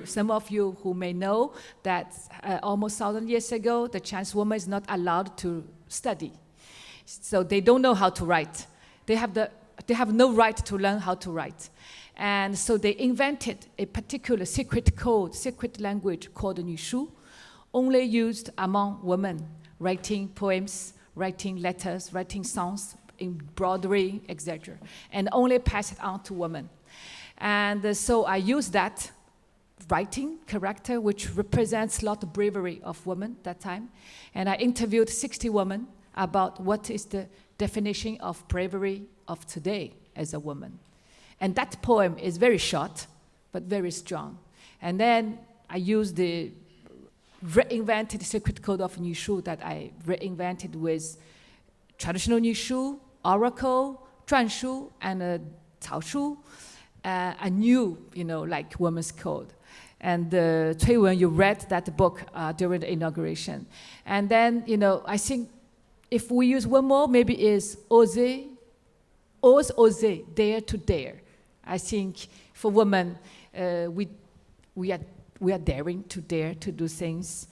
Some of you who may know that almost 1,000 years ago, the Chinese woman is not allowed to study. So they don't know how to write. They have no right to learn how to write. And so they invented a particular secret code, secret language called Nushu, only used among women, writing poems, writing letters, writing songs, embroidery, etc., and only pass it on to women. And so I use that writing character, which represents a lot of bravery of women that time, and I interviewed 60 women about what is the definition of bravery of today as a woman. And that poem is very short, but very strong. And then I used the reinvented secret code of Nushu that I reinvented with traditional Nushu, oracle, Zhuanshu, and Caoshu, a new, women's code. And Cui Wen, you read that book during the inauguration. And then, I think if we use one more, maybe is oser, ose, oser, dare to dare. I think for women, we are daring to dare to do things,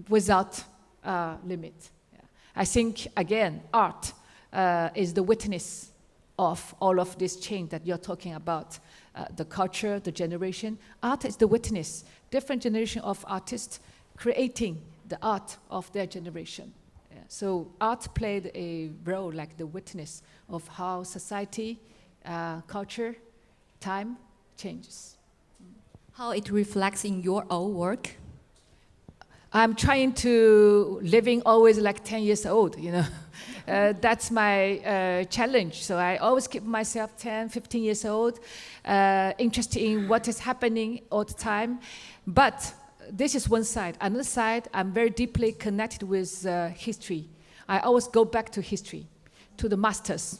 without limit. Yeah. I think, again, art is the witness of all of this change that you're talking about. The culture, the generation. Art is the witness. Different generation of artists creating the art of their generation. Yeah. So art played a role like the witness of how society, culture, time changes. How it reflects in your own work? I'm trying to living always like 10 years old, That's my challenge. So I always keep myself 10, 15 years old, interested in what is happening all the time. But this is one side. Another side, I'm very deeply connected with history. I always go back to history, to the masters,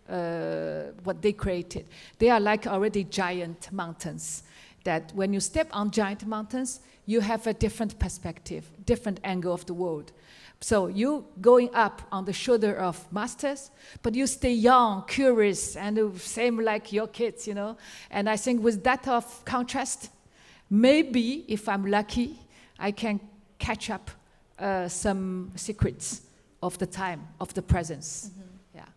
what they created. They are like already giant mountains, that when you step on giant mountains, you have a different perspective, different angle of the world. So you going up on the shoulder of masters, but you stay young, curious, and same like your kids, And I think with that of contrast, maybe if I'm lucky, I can catch up some secrets of the time, of the presence. Mm-hmm. Yeah.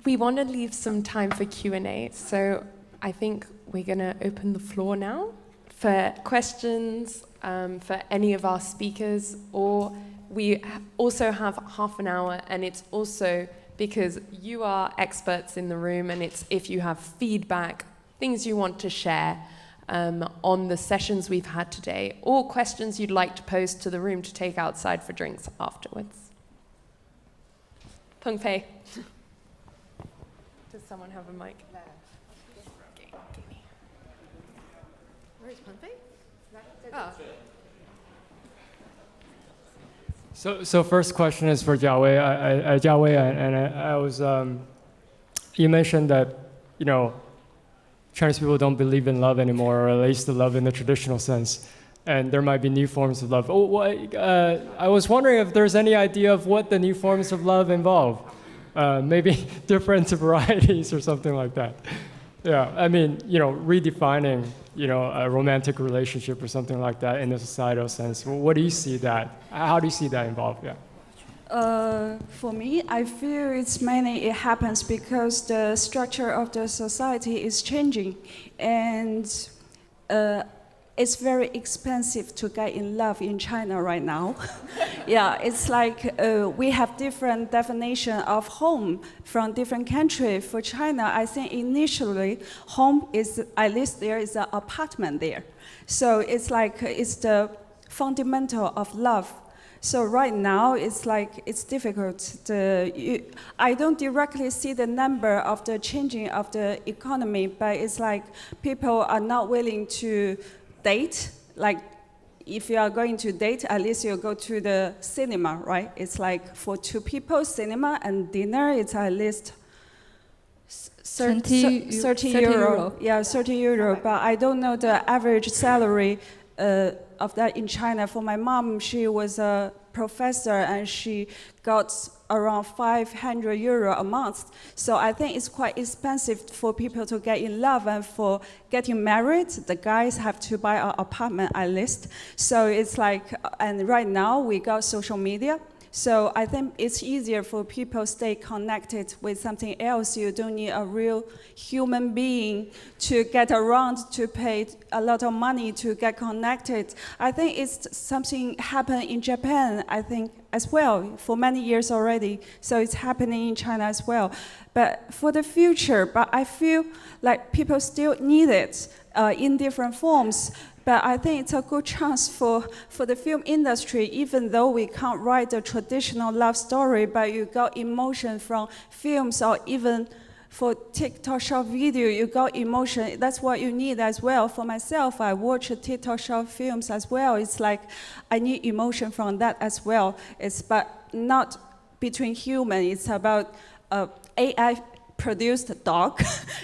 We want to leave some time for Q&A, so I think we're going to open the floor now for questions for any of our speakers, or we also have half an hour, and it's also because you are experts in the room, and it's if you have feedback, things you want to share on the sessions we've had today, or questions you'd like to pose to the room to take outside for drinks afterwards. Peng Fei. Does someone have a mic? Where is Peng Fei? Oh. So first question is for Jiawei. Jiawei, and I was, you mentioned that, Chinese people don't believe in love anymore, or at least the love in the traditional sense, and there might be new forms of love. I was wondering if there's any idea of what the new forms of love involve. Maybe different varieties or something like that. Yeah, I mean, redefining, a romantic relationship or something like that in a societal sense. What do you see that? How do you see that involved? Yeah. For me, I feel it happens because the structure of the society is changing, and it's very expensive to get in love in China right now. Yeah, it's like we have different definition of home from different countries. For China, I think initially home is, at least there is an apartment there. So it's like it's the fundamental of love. So right now, it's like it's difficult. I don't directly see the number of the changing of the economy, but it's like people are not willing to date. Like if you are going to date, at least you go to the cinema, right? It's like for two people, cinema and dinner, it's at least 30 euro. Yeah, 30 euro. But I don't know the average salary of that in China. For my mom, she was a professor and she got around 500 euro a month. So I think it's quite expensive for people to get in love, and for getting married, the guys have to buy an apartment at least. So it's like, and right now we got social media. So I think it's easier for people to stay connected with something else. You don't need a real human being to get around, to pay a lot of money to get connected. I think it's something happened in Japan, I think, as well, for many years already. So it's happening in China as well. But for the future, but I feel like people still need it in different forms. But I think it's a good chance for the film industry, even though we can't write a traditional love story, but you got emotion from films, or even for TikTok short video, you got emotion. That's what you need as well. For myself, I watch TikTok short films as well. It's like I need emotion from that as well. But not between human. It's about AI produced a dog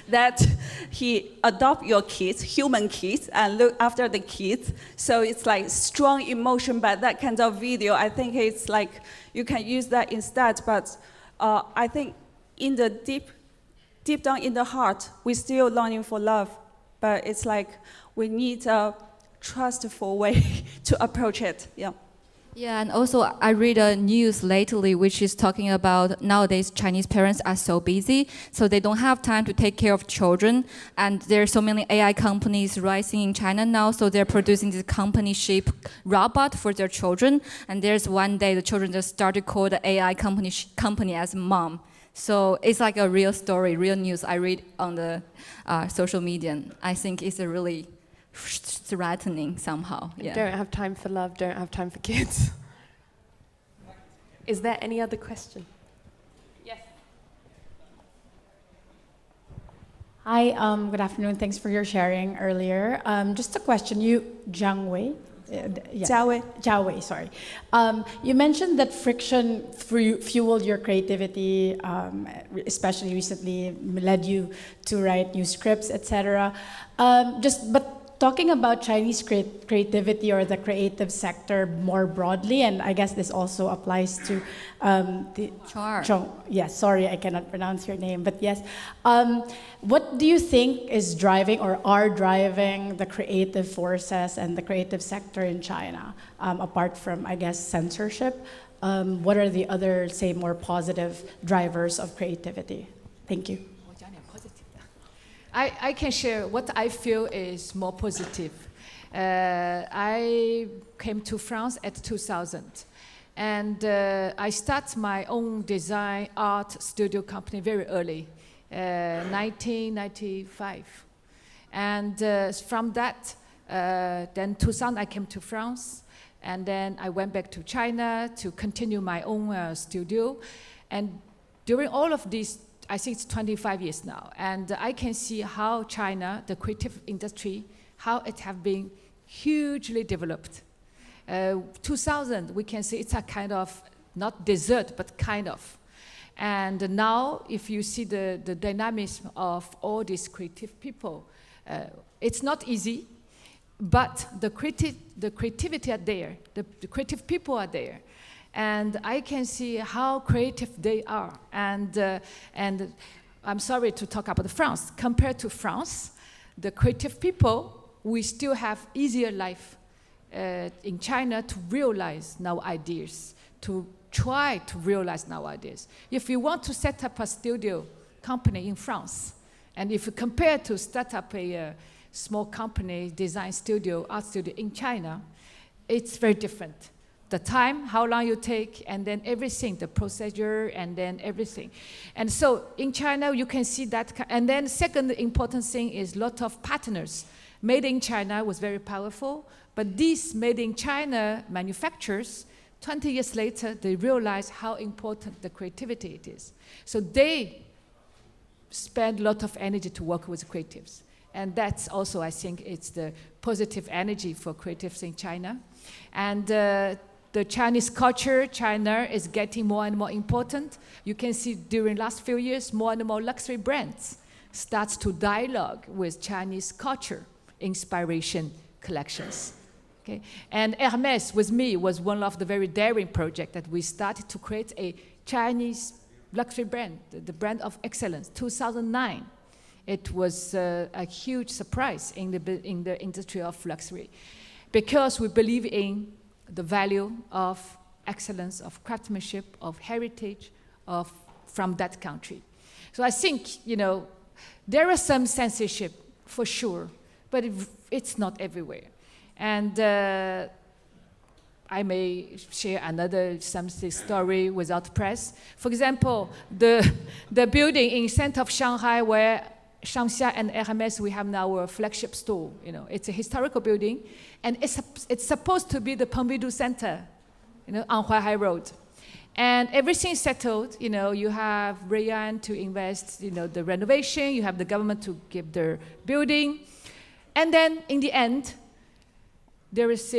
that he adopt your kids, human kids, and look after the kids. So it's like strong emotion, but that kind of video, I think it's like you can use that instead. But I think in the deep down in the heart, we're still longing for love. But it's like we need a trustful way to approach it. Yeah. Yeah, and also I read a news lately which is talking about nowadays Chinese parents are so busy, so they don't have time to take care of children. And there are so many AI companies rising in China now, so they're producing this company-shaped robot for their children. And there's one day the children just started call the AI company as mom. So it's like a real story, real news I read on the social media. And I think it's a really threatening somehow. Yeah. Don't have time for love, don't have time for kids. Is there any other question? Yes. Hi, good afternoon. Thanks for your sharing earlier. Just a question. Jiang Jiawei, sorry. You mentioned that friction fueled your creativity, especially recently, led you to write new scripts, etc. But talking about Chinese creativity or the creative sector more broadly, and I guess this also applies to yes, sorry, I cannot pronounce your name, but yes. What do you think is driving or are driving the creative forces and the creative sector in China, apart from, I guess, censorship? What are the other, say, more positive drivers of creativity? Thank you. I can share what I feel is more positive. I came to France at 2000, and I started my own design art studio company very early, 1995. And from that, then 2000 I came to France, and then I went back to China to continue my own studio. And during all of these, I think it's 25 years now, and I can see how China, the creative industry, how it have been hugely developed. 2000, we can see it's a kind of, not desert, but kind of. And now, if you see the dynamism of all these creative people, it's not easy, but the creativity are there, the creative people are there. And I can see how creative they are. And I'm sorry to talk about France. Compared to France, the creative people, we still have easier life in China to realize now ideas, to try to realize now ideas. If you want to set up a studio company in France, and if you compare to start up a small company, design studio, art studio in China, it's very different. The time, how long you take, and then everything, the procedure, and then everything. And so in China, you can see that. And then second important thing is a lot of partners. Made in China was very powerful, but these made in China manufacturers, 20 years later, they realize how important the creativity it is. So they spend a lot of energy to work with creatives. And that's also, I think, it's the positive energy for creatives in China. And the Chinese culture, China is getting more and more important. You can see during last few years, more and more luxury brands starts to dialogue with Chinese culture, inspiration collections. Okay? And Hermès, with me, was one of the very daring projects that we started to create a Chinese luxury brand, the brand of excellence, 2009. It was a huge surprise in the industry of luxury, because we believe in the value of excellence, of craftsmanship, of heritage, from that country. So I think, there is some censorship for sure, but it's not everywhere. And I may share another something story without press. For example, the building in center of Shanghai where Shangxia and Hermès, we have now a flagship store. It's a historical building, and it's supposed to be the Pompidou Center, on Huaihai Road. And everything's settled. You have Ruohan to invest, the renovation. You have the government to give the building, and then in the end, there is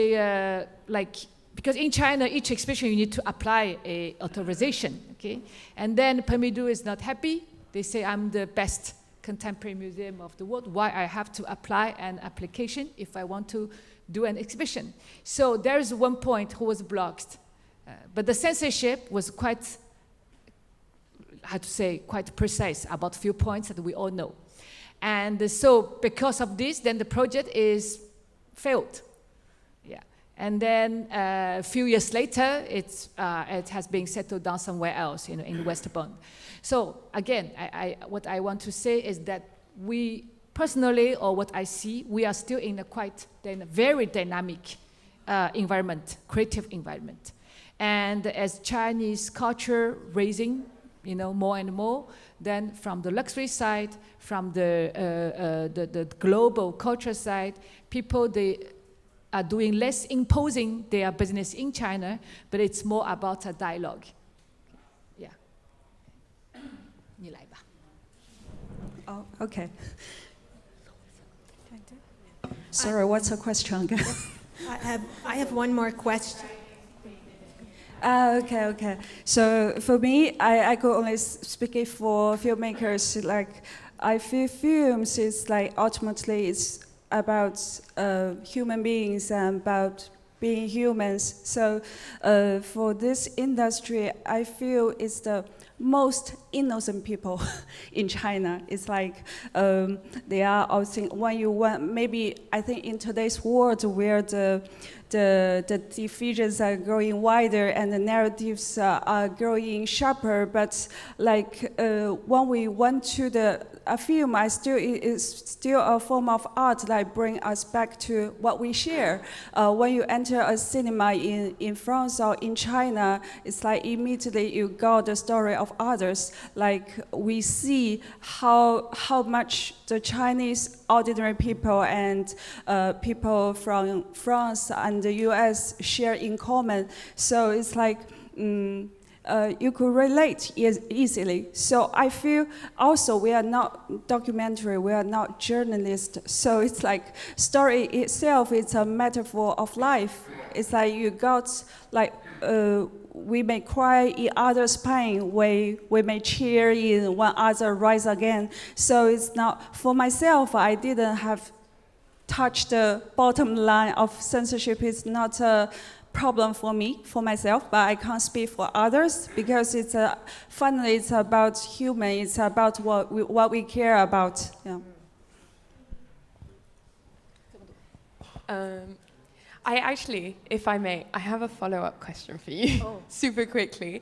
because in China, each exhibition you need to apply a authorization, okay? And then Pompidou is not happy. They say I'm the best contemporary museum of the world. Why I have to apply an application if I want to do an exhibition? So there is one point who was blocked. But the censorship was quite, quite precise about a few points that we all know. And so because of this, then the project is failed. Yeah. And then a few years later, it has been settled down somewhere else, in West Bund. So again, what I want to say is that we personally, or what I see, we are still in a very dynamic environment, creative environment. And as Chinese culture raising, more and more, then from the luxury side, from the global culture side, people, they are doing less imposing their business in China, but it's more about a dialogue. Yeah. 你来吧. Oh, okay. Sorry, what's the question again? I have one more question. Okay. So for me, I could only speak it for filmmakers. Like, I feel films is like ultimately it's about human beings and about being humans. So for this industry, I feel it's the most innocent people in China. It's like they are all think when you want, maybe I think in today's world where the divisions are growing wider and the narratives are growing sharper, but like when we went to a film, is still a form of art that bring us back to what we share. When you enter a cinema in France or in China, it's like immediately you got the story of others. Like we see how much the Chinese ordinary people and people from France and the US share in common. So it's like you could relate easily. So I feel also we are not documentary, we are not journalists. So it's like story itself is a metaphor of life. It's like you got like we may cry in others' pain, we may cheer in when others rise again. So it's not, for myself, I didn't have touched the bottom line of censorship. It's not a problem for me, for myself, but I can't speak for others because it's finally it's about human, it's about what we care about. Yeah. I actually, if I may, I have a follow-up question for you, super quickly.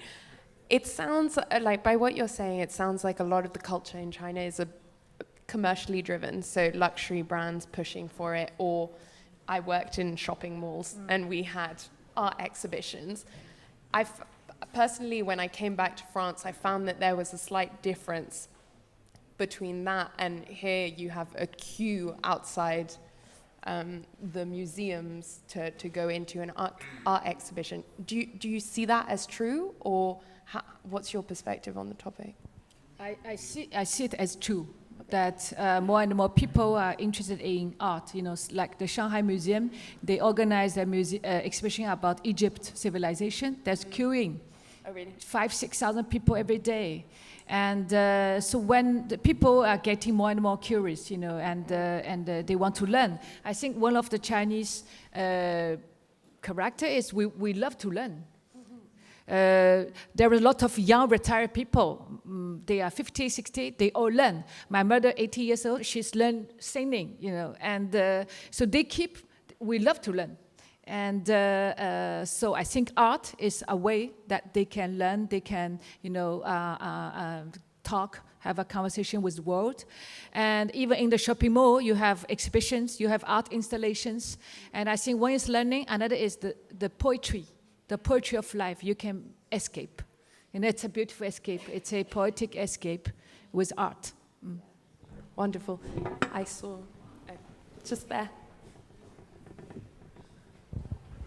It sounds like, by what you're saying, it sounds like a lot of the culture in China is commercially driven, so luxury brands pushing for it, or I worked in shopping malls and we had art exhibitions. Personally, when I came back to France, I found that there was a slight difference between that and here you have a queue outside the museums to go into an art exhibition. Do you see that as true, or what's your perspective on the topic? I see it as true. That more and more people are interested in art. Like the Shanghai Museum, they organize a exhibition about Egypt civilization. There's queuing. Oh, really? 5,000-6,000 people every day. And so when the people are getting more and more curious, and they want to learn, I think one of the Chinese character is we love to learn. There are a lot of young retired people. They are 50, 60, they all learn. My mother, 80 years old, she's learned singing, and so we love to learn. And so I think art is a way that they can learn, they can, talk, have a conversation with the world. And even in the shopping mall, you have exhibitions, you have art installations. And I think one is learning, another is the poetry of life. You can escape. And it's a beautiful escape. It's a poetic escape with art. Wonderful. I saw, just there.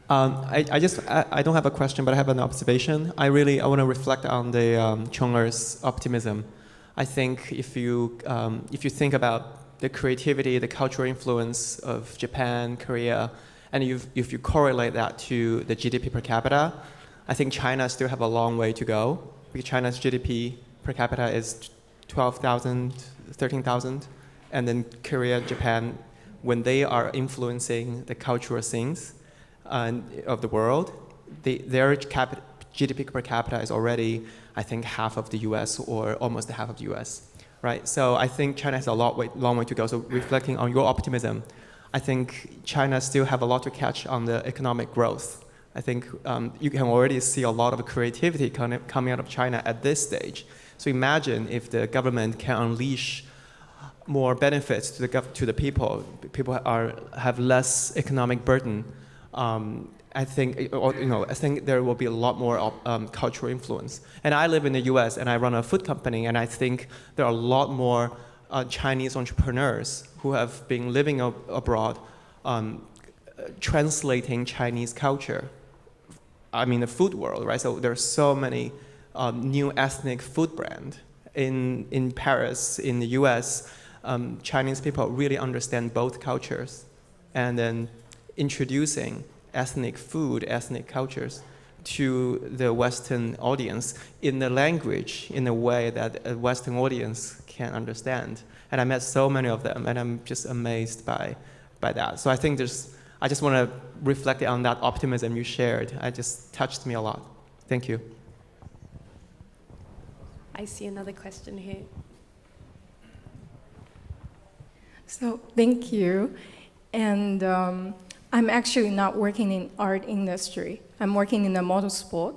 I don't have a question, but I have an observation. I want to reflect on the Qiong'er's optimism. I think if you think about the creativity, the cultural influence of Japan, Korea, and if you correlate that to the GDP per capita, I think China still have a long way to go, because China's GDP per capita is 12,000, 13,000. And then Korea, Japan, when they are influencing the cultural scenes of the world, their GDP per capita is already, I think, half of the US or almost half of the US, right? So I think China has a long way to go. So reflecting on your optimism, I think China still have a lot to catch on the economic growth. I think you can already see a lot of creativity coming out of China at this stage. So imagine if the government can unleash more benefits to the people. People have less economic burden. I think there will be a lot more cultural influence. And I live in the U.S. and I run a food company, and I think there are a lot more Chinese entrepreneurs who have been living abroad, translating Chinese culture. I mean, the food world, right? So there's so many new ethnic food brands in Paris, in the U.S. Chinese people really understand both cultures, and then introducing ethnic food, ethnic cultures to the Western audience in the language, in a way that a Western audience can understand. And I met so many of them, and I'm just amazed by that. So I think I just want to reflect on that optimism you shared. It just touched me a lot. Thank you. I see another question here. So thank you. And I'm actually not working in art industry. I'm working in the motorsport.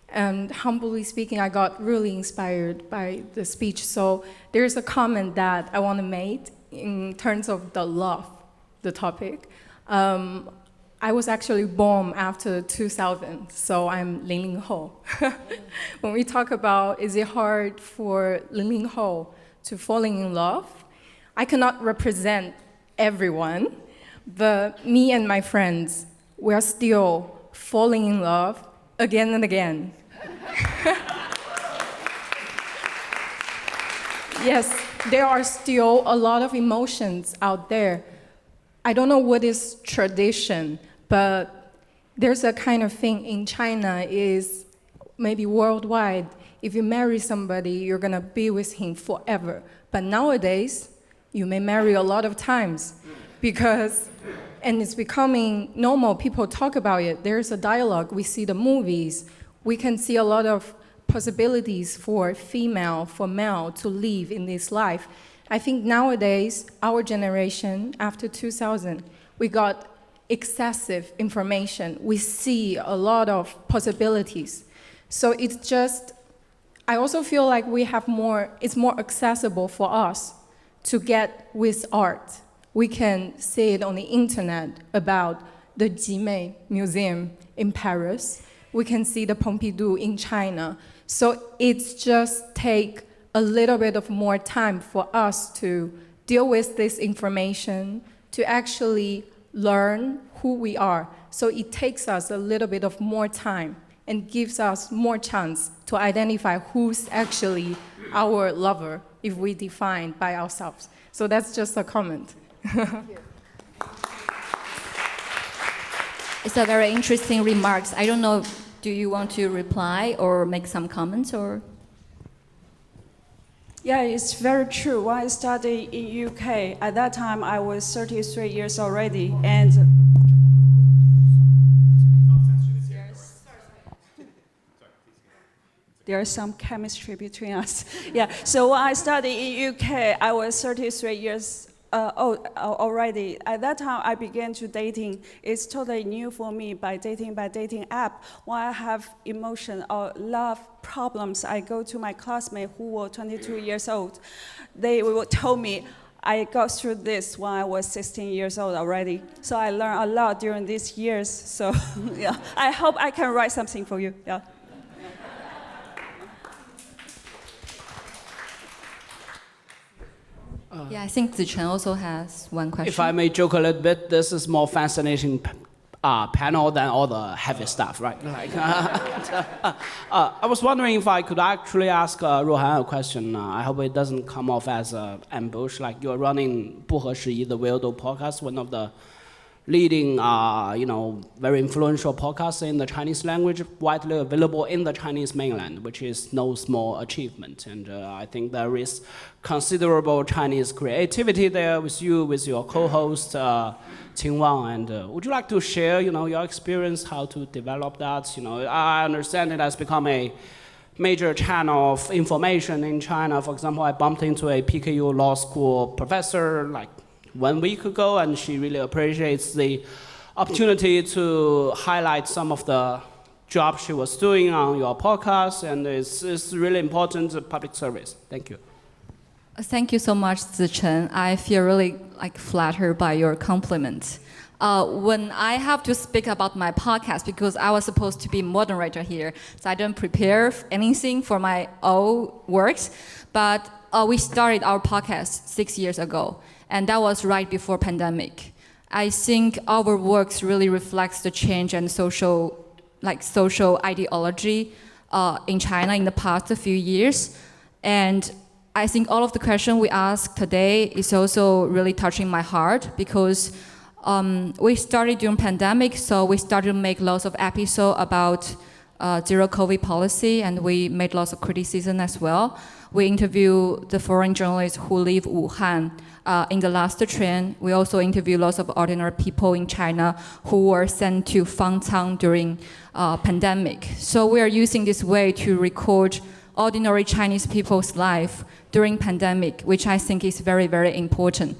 And humbly speaking, I got really inspired by the speech. So there's a comment that I want to make in terms of the love, the topic. I was actually born after 2000, so I'm 00后. When we talk about is it hard for 00后to falling in love, I cannot represent everyone, but me and my friends, we are still falling in love again and again. Yes, there are still a lot of emotions out there. I don't know what is tradition, but there's a kind of thing in China is maybe worldwide. If you marry somebody, you're gonna be with him forever. But nowadays, you may marry a lot of times and it's becoming normal. People talk about it. There's a dialogue. We see the movies. We can see a lot of possibilities for female, for male to live in this life. I think nowadays, our generation, after 2000, we got excessive information. We see a lot of possibilities. So it's just, I also feel like it's more accessible for us to get with art. We can see it on the internet about the Jimei Museum in Paris. We can see the Pompidou in China. So it's just take a little bit of more time for us to deal with this information, to actually learn who we are. So it takes us a little bit of more time and gives us more chance to identify who's actually our lover if we define by ourselves. So that's just a comment. It's a very interesting remarks. I don't know, do you want to reply or make some comments or? Yeah, it's very true. When I studied in UK, at that time I was 33 years already, and there's some chemistry between us. Yeah, so when I studied in UK, I was 33 years old already. At that time, I began to dating. It's totally new for me by dating app. When I have emotion or love problems, I go to my classmates who were 22 years old. They will tell me, I got through this when I was 16 years old already. So I learned a lot during these years. So yeah, I hope I can write something for you. Yeah. Yeah, I think Zichen also has one question. If I may joke a little bit, this is more fascinating panel than all the heavy stuff, right? Like, I was wondering if I could actually ask Ruohan a question. I hope it doesn't come off as an ambush. Like you're running 不合时宜, the Weirdo Podcast, one of the leading, very influential podcasts in the Chinese language, widely available in the Chinese mainland, which is no small achievement. And I think there is considerable Chinese creativity there with you, with your co-host, Qing Wang. And would you like to share, your experience, how to develop that? I understand it has become a major channel of information in China. For example, I bumped into a PKU law school professor like 1 week ago, and she really appreciates the opportunity to highlight some of the job she was doing on your podcast, and it's really important public service. Thank you. Thank you so much, Zichen. I feel really flattered by your compliment. When I have to speak about my podcast, because I was supposed to be moderator here, so I didn't prepare anything for my own works, but we started our podcast 6 years ago, and that was right before pandemic. I think our works really reflects the change and social ideology in China in the past few years, and I think all of the questions we ask today is also really touching my heart, because we started during pandemic, so we started to make lots of episodes about zero COVID policy, and we made lots of criticism as well. We interviewed the foreign journalists who live Wuhan in the last train. We also interviewed lots of ordinary people in China who were sent to Fangcang during pandemic. So we are using this way to record ordinary Chinese people's life during pandemic, which I think is very, very important.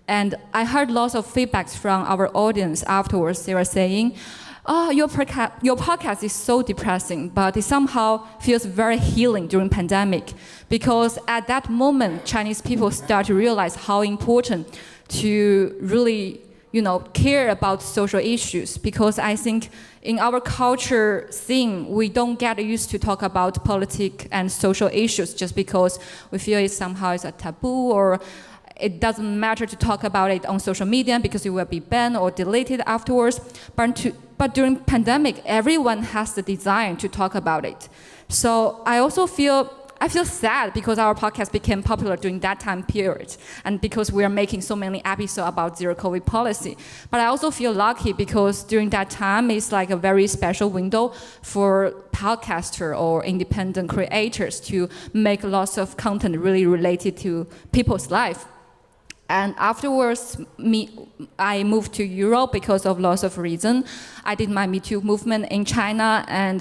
And I heard lots of feedbacks from our audience afterwards. They were saying, your podcast is so depressing, but it somehow feels very healing during pandemic, because at that moment, Chinese people start to realize how important to really, care about social issues. Because I think in our culture scene, we don't get used to talk about politics and social issues just because we feel it somehow is a taboo, or it doesn't matter to talk about it on social media because it will be banned or deleted afterwards. But during pandemic, everyone has the desire to talk about it. So I feel sad because our podcast became popular during that time period, and because we are making so many episodes about zero COVID policy. But I also feel lucky because during that time, it's like a very special window for podcaster or independent creators to make lots of content really related to people's life. And afterwards, I moved to Europe because of lots of reasons. I did my Me Too movement in China, and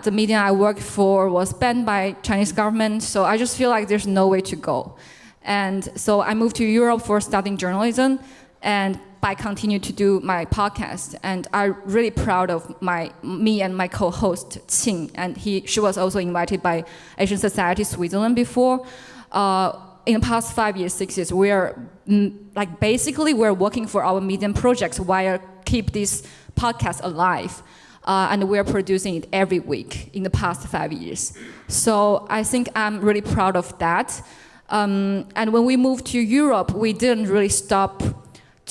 the media I worked for was banned by Chinese government, so I just feel like there's no way to go. And so I moved to Europe for studying journalism, and I continued to do my podcast. And I'm really proud of me and my co-host, Qing, and she was also invited by Asian Society Switzerland before. In the past 5 years, 6 years, we're working for our medium projects while keep this podcast alive. And we're producing it every week in the past 5 years. So I think I'm really proud of that. And when we moved to Europe, we didn't really stop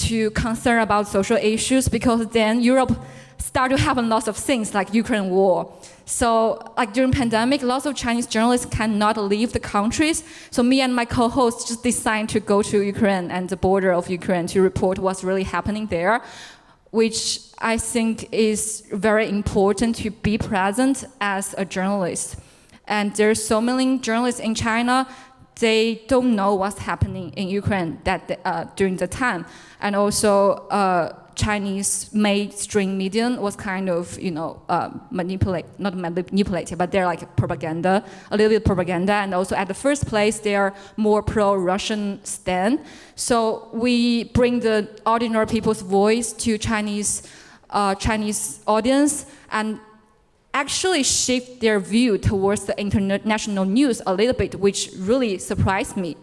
to concern about social issues, because then Europe started to happen lots of things like Ukraine war. So during pandemic, lots of Chinese journalists cannot leave the countries. So me and my co-host just decided to go to Ukraine and the border of Ukraine to report what's really happening there, which I think is very important to be present as a journalist. And there's so many journalists in China, they don't know what's happening in Ukraine during the time. And also Chinese mainstream media was kind of, not manipulated, but they're like propaganda, a little bit propaganda. And also at the first place, they are more pro-Russian stand. So we bring the ordinary people's voice to Chinese audience and actually shift their view towards the international news a little bit, which really surprised me.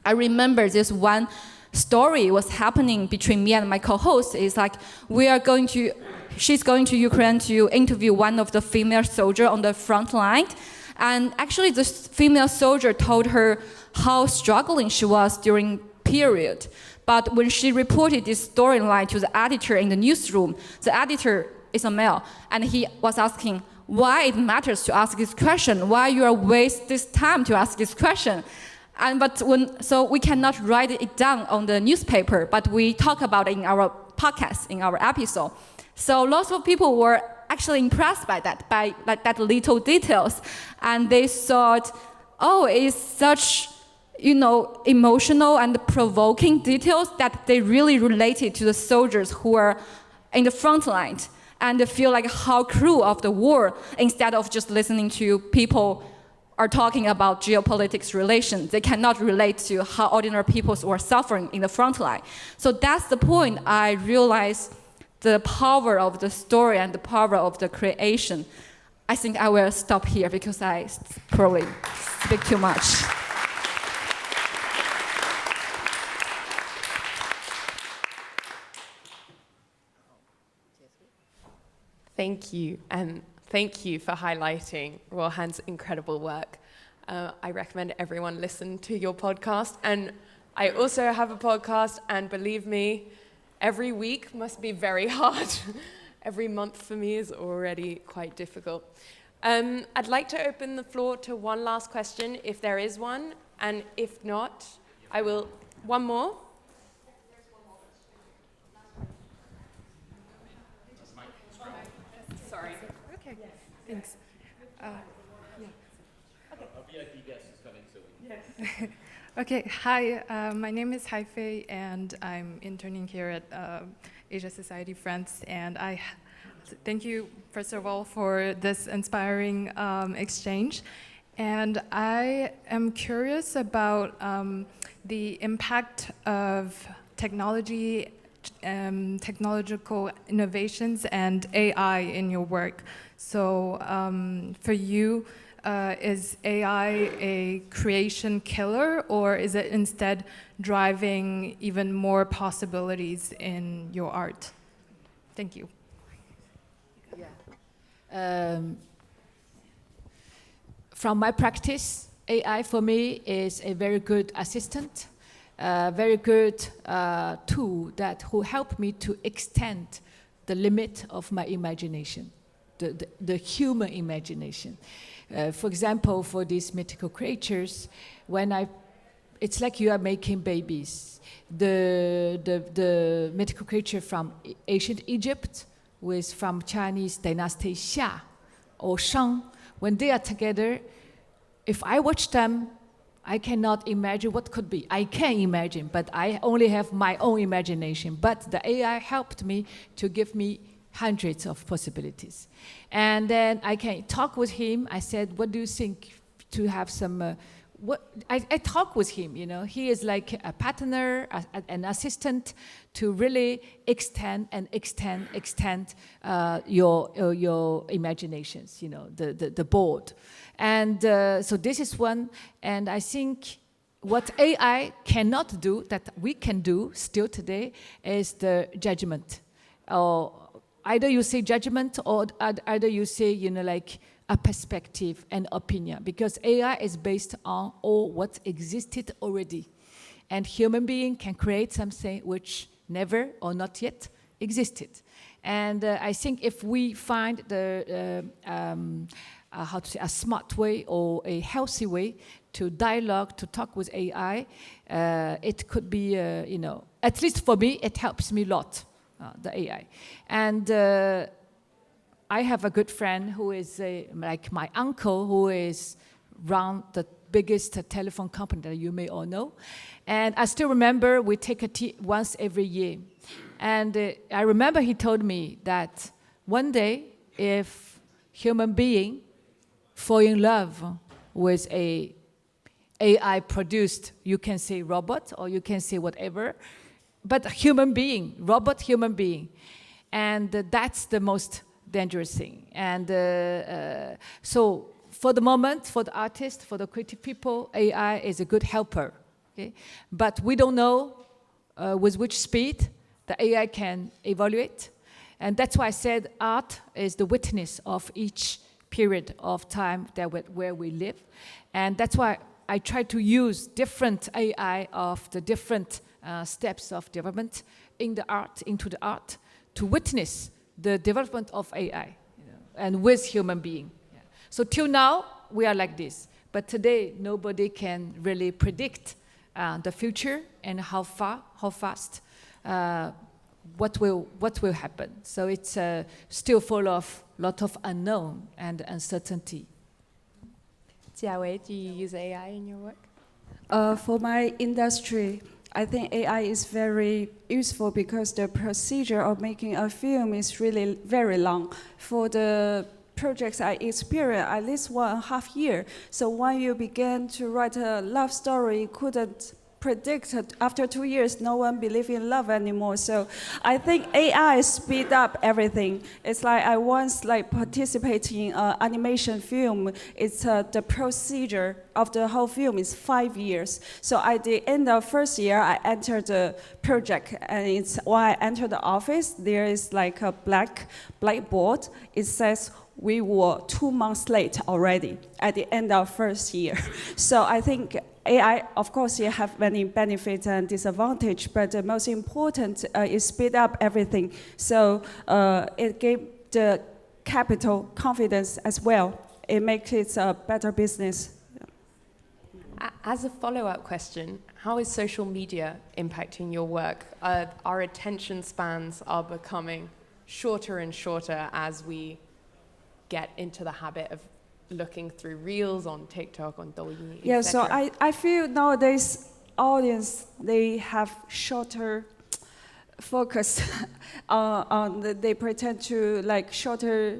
I remember this one story was happening between me and my co-host. Is like she's going to Ukraine to interview one of the female soldiers on the front line, and actually the female soldier told her how struggling she was during period. But when she reported this storyline to the editor in the newsroom, the editor is a male, and he was asking why it matters to ask this question, why you are waste this time to ask this question. So we cannot write it down on the newspaper, but we talk about it in our podcast, in our episode. So lots of people were actually impressed by that, by like that little details, and they thought, oh, it's such, emotional and provoking details that they really related to the soldiers who are in the front line, and they feel like how cruel of the war, instead of just listening to people are talking about geopolitics relations. They cannot relate to how ordinary people were suffering in the front line. So that's the point I realized the power of the story and the power of the creation. I think I will stop here because I probably speak too much. Thank you, and thank you for highlighting Ruohan's incredible work. I recommend everyone listen to your podcast, and I also have a podcast, and believe me, every week must be very hard. Every month for me is already quite difficult. I'd like to open the floor to one last question, if there is one, and if not, I will. One more? Sorry. Okay, thanks. Yeah. Okay. A VIP guest is coming soon. Yes. Okay, hi, my name is Haifei, and I'm interning here at Asia Society France, and I thank you, first of all, for this inspiring exchange. And I am curious about the impact of technology, technological innovations, and AI in your work. So for you, is AI a creation killer, or is it instead driving even more possibilities in your art? Thank you. Yeah. From my practice, AI for me is a very good assistant, very good tool that will help me to extend the limit of my imagination, the human imagination. For example, for these mythical creatures, it's like you are making babies. The mythical creature from ancient Egypt from Chinese dynasty Xia or Shang, when they are together, if I watch them, I cannot imagine what could be. I can imagine, but I only have my own imagination. But the AI helped me to give me hundreds of possibilities. And then I can talk with him. I said, what do you think to have some, I talk with him, He is like a partner, an assistant to really extend your imaginations, the board. And so this is one, and I think what AI cannot do, that we can do still today, is the judgment. Either you say judgment, or either you say, like a perspective and opinion, because AI is based on all what existed already. And human being can create something which never or not yet existed. And I think if we find a smart way or a healthy way to dialogue, to talk with AI, it could be, at least for me, it helps me a lot, the AI. And I have a good friend who is like my uncle, who is run the biggest telephone company that you may all know. And I still remember we take a tea once every year. And I remember he told me that one day, if human being fall in love with a AI-produced, you can say robot, or you can say whatever, but human being, robot human being. And that's the most dangerous thing. And so for the moment, for the artists, for the creative people, AI is a good helper. Okay? But we don't know with which speed the AI can evaluate. And that's why I said art is the witness of each period of time where we live. And that's why I try to use different AI of the different steps of development into the art, to witness the development of AI, and with human being. Yeah. So till now, we are like this. But today, nobody can really predict the future and how fast, what will happen. So it's still full of lot of unknown and uncertainty. Jiawei, do you use AI in your work? For my industry, I think AI is very useful because the procedure of making a film is really very long. For the projects I experienced, at least 1.5 years. So when you began to write a love story, you couldn't predict it. After 2 years, no one believes in love anymore. So I think AI speed up everything. It's like I once participated in an animation film. It's the procedure of the whole film is 5 years. So at the end of first year, I entered the project, and it's when I entered the office, there is like a blackboard. It says we were 2 months late already at the end of first year. So I think AI, of course, you have many benefits and disadvantages, but the most important is speed up everything. So it gave the capital confidence as well. It makes it a better business. As a follow-up question, how is social media impacting your work? Our attention spans are becoming shorter and shorter as we get into the habit of looking through reels on TikTok, on Douyin, etc. Yeah, so I feel nowadays audience, they have shorter focus they pretend to like shorter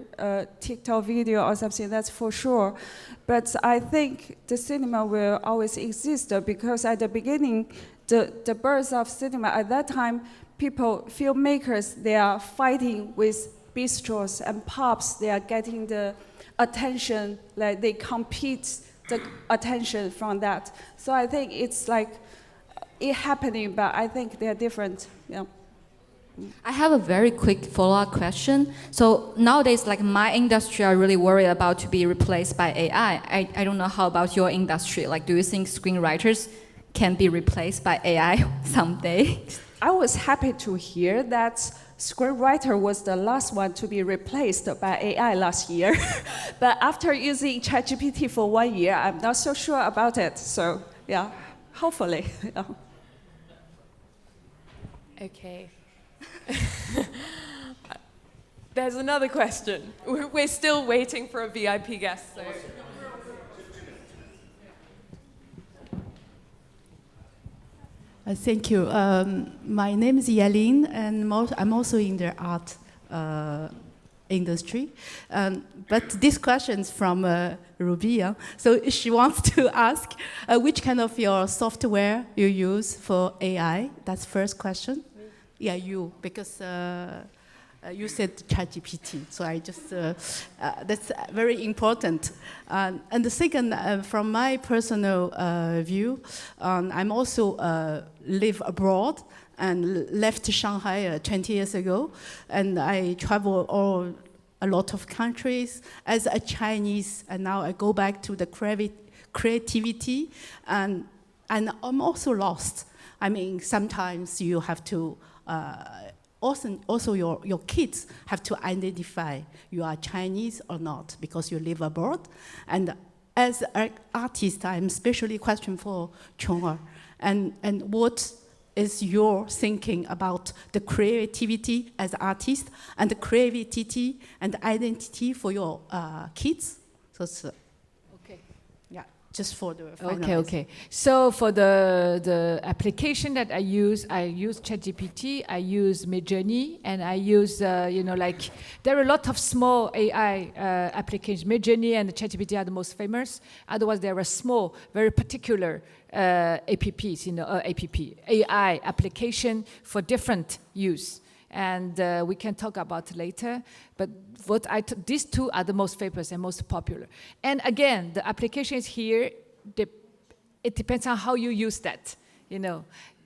TikTok video or something, that's for sure. But I think the cinema will always exist because at the beginning, the birth of cinema, at that time, filmmakers, they are fighting with bistros and pubs, they are getting the attention, like they compete the attention from that. So I think it's like it happening, but I think they're different. Yeah. I have a very quick follow-up question. So nowadays, like my industry are really worried about to be replaced by AI. I don't know how about your industry. Like, do you think screenwriters can be replaced by AI someday? I was happy to hear that screenwriter was the last one to be replaced by AI last year. But after using ChatGPT for 1 year, I'm not so sure about it. So yeah, hopefully. Yeah. Okay. There's another question. We're still waiting for a VIP guest. So. Thank you. My name is Yalin, and I'm also in the art industry. But this question is from Ruby. So she wants to ask which kind of your software you use for AI. That's first question. Yeah, you, because you said ChatGPT, so I just, that's very important. And the second, from my personal view, I'm also live abroad and left Shanghai 20 years ago, and I travel a lot of countries as a Chinese, and now I go back to the creativity, and I'm also lost. I mean, sometimes you have to, also your kids have to identify you are Chinese or not because you live abroad. And as an artist, I'm especially question for Qiong'er. And what is your thinking about the creativity as an artist and the creativity and identity for your kids? So it's, okay. Yeah, just for the Okay. So for the application that I use ChatGPT, I use Midjourney, and I use there are a lot of small AI applications. Midjourney and ChatGPT are the most famous. Otherwise, there are small, very particular apps, AI application for different use. And we can talk about later. But these two are the most famous and most popular. And again, the application is here. It depends on how you use that.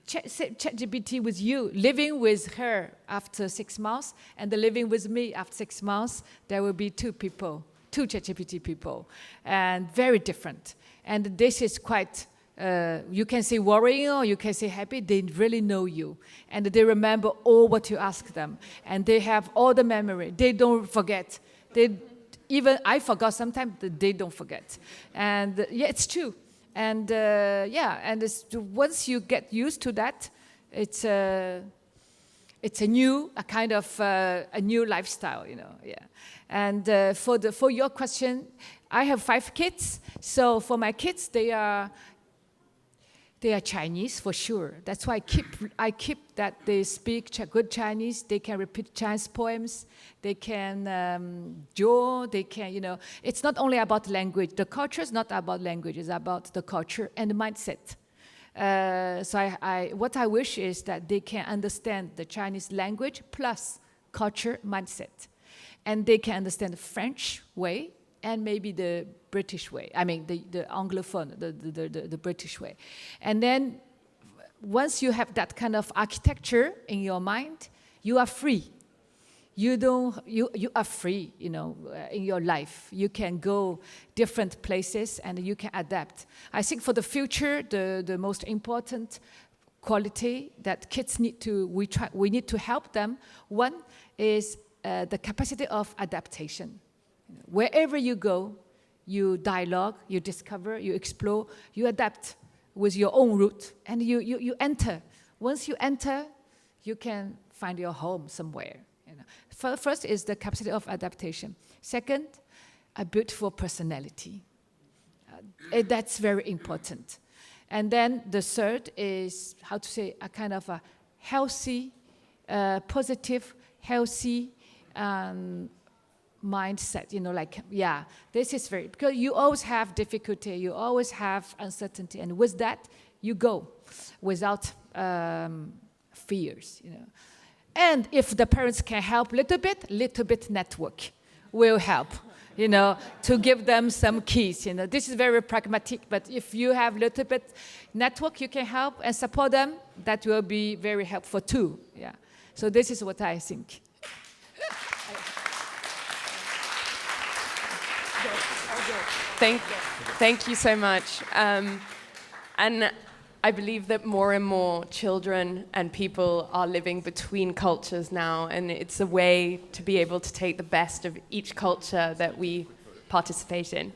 ChatGPT with you, living with her after 6 months, and living with me after 6 months, there will be two ChatGPT people, and very different. And this is quite. You can say worrying or you can say happy. They really know you, and they remember all what you ask them, and they have all the memory. They don't forget. even I forgot sometimes, they don't forget. And yeah, it's true. And once you get used to that, it's a new lifestyle, Yeah. And for your question, I have 5 kids. So for my kids, they are Chinese for sure. That's why I keep that they speak good Chinese. They can repeat Chinese poems. They can draw. They can, It's not only about language. The culture is not about language. It's about the culture and the mindset. So what I wish is that they can understand the Chinese language plus culture mindset, and they can understand the French way and maybe the British way. I mean, the Anglophone, the British way. And then once you have that kind of architecture in your mind, you are free. You are free, in your life. You can go different places and you can adapt. I think for the future, the most important quality that kids we need to help them. One is the capacity of adaptation. Wherever you go, you dialogue, you discover, you explore, you adapt with your own route, and you enter. Once you enter, you can find your home somewhere. First is the capacity of adaptation. Second, a beautiful personality. That's very important. And then the third is, a kind of a healthy, positive, healthy mindset, this is because you always have difficulty, you always have uncertainty, and with that, you go without fears, And if the parents can help little bit network will help, to give them some keys, This is very pragmatic, but if you have little bit network, you can help and support them, that will be very helpful too, So this is what I think. Thank you so much. And I believe that more and more children and people are living between cultures now, and it's a way to be able to take the best of each culture that we participate in.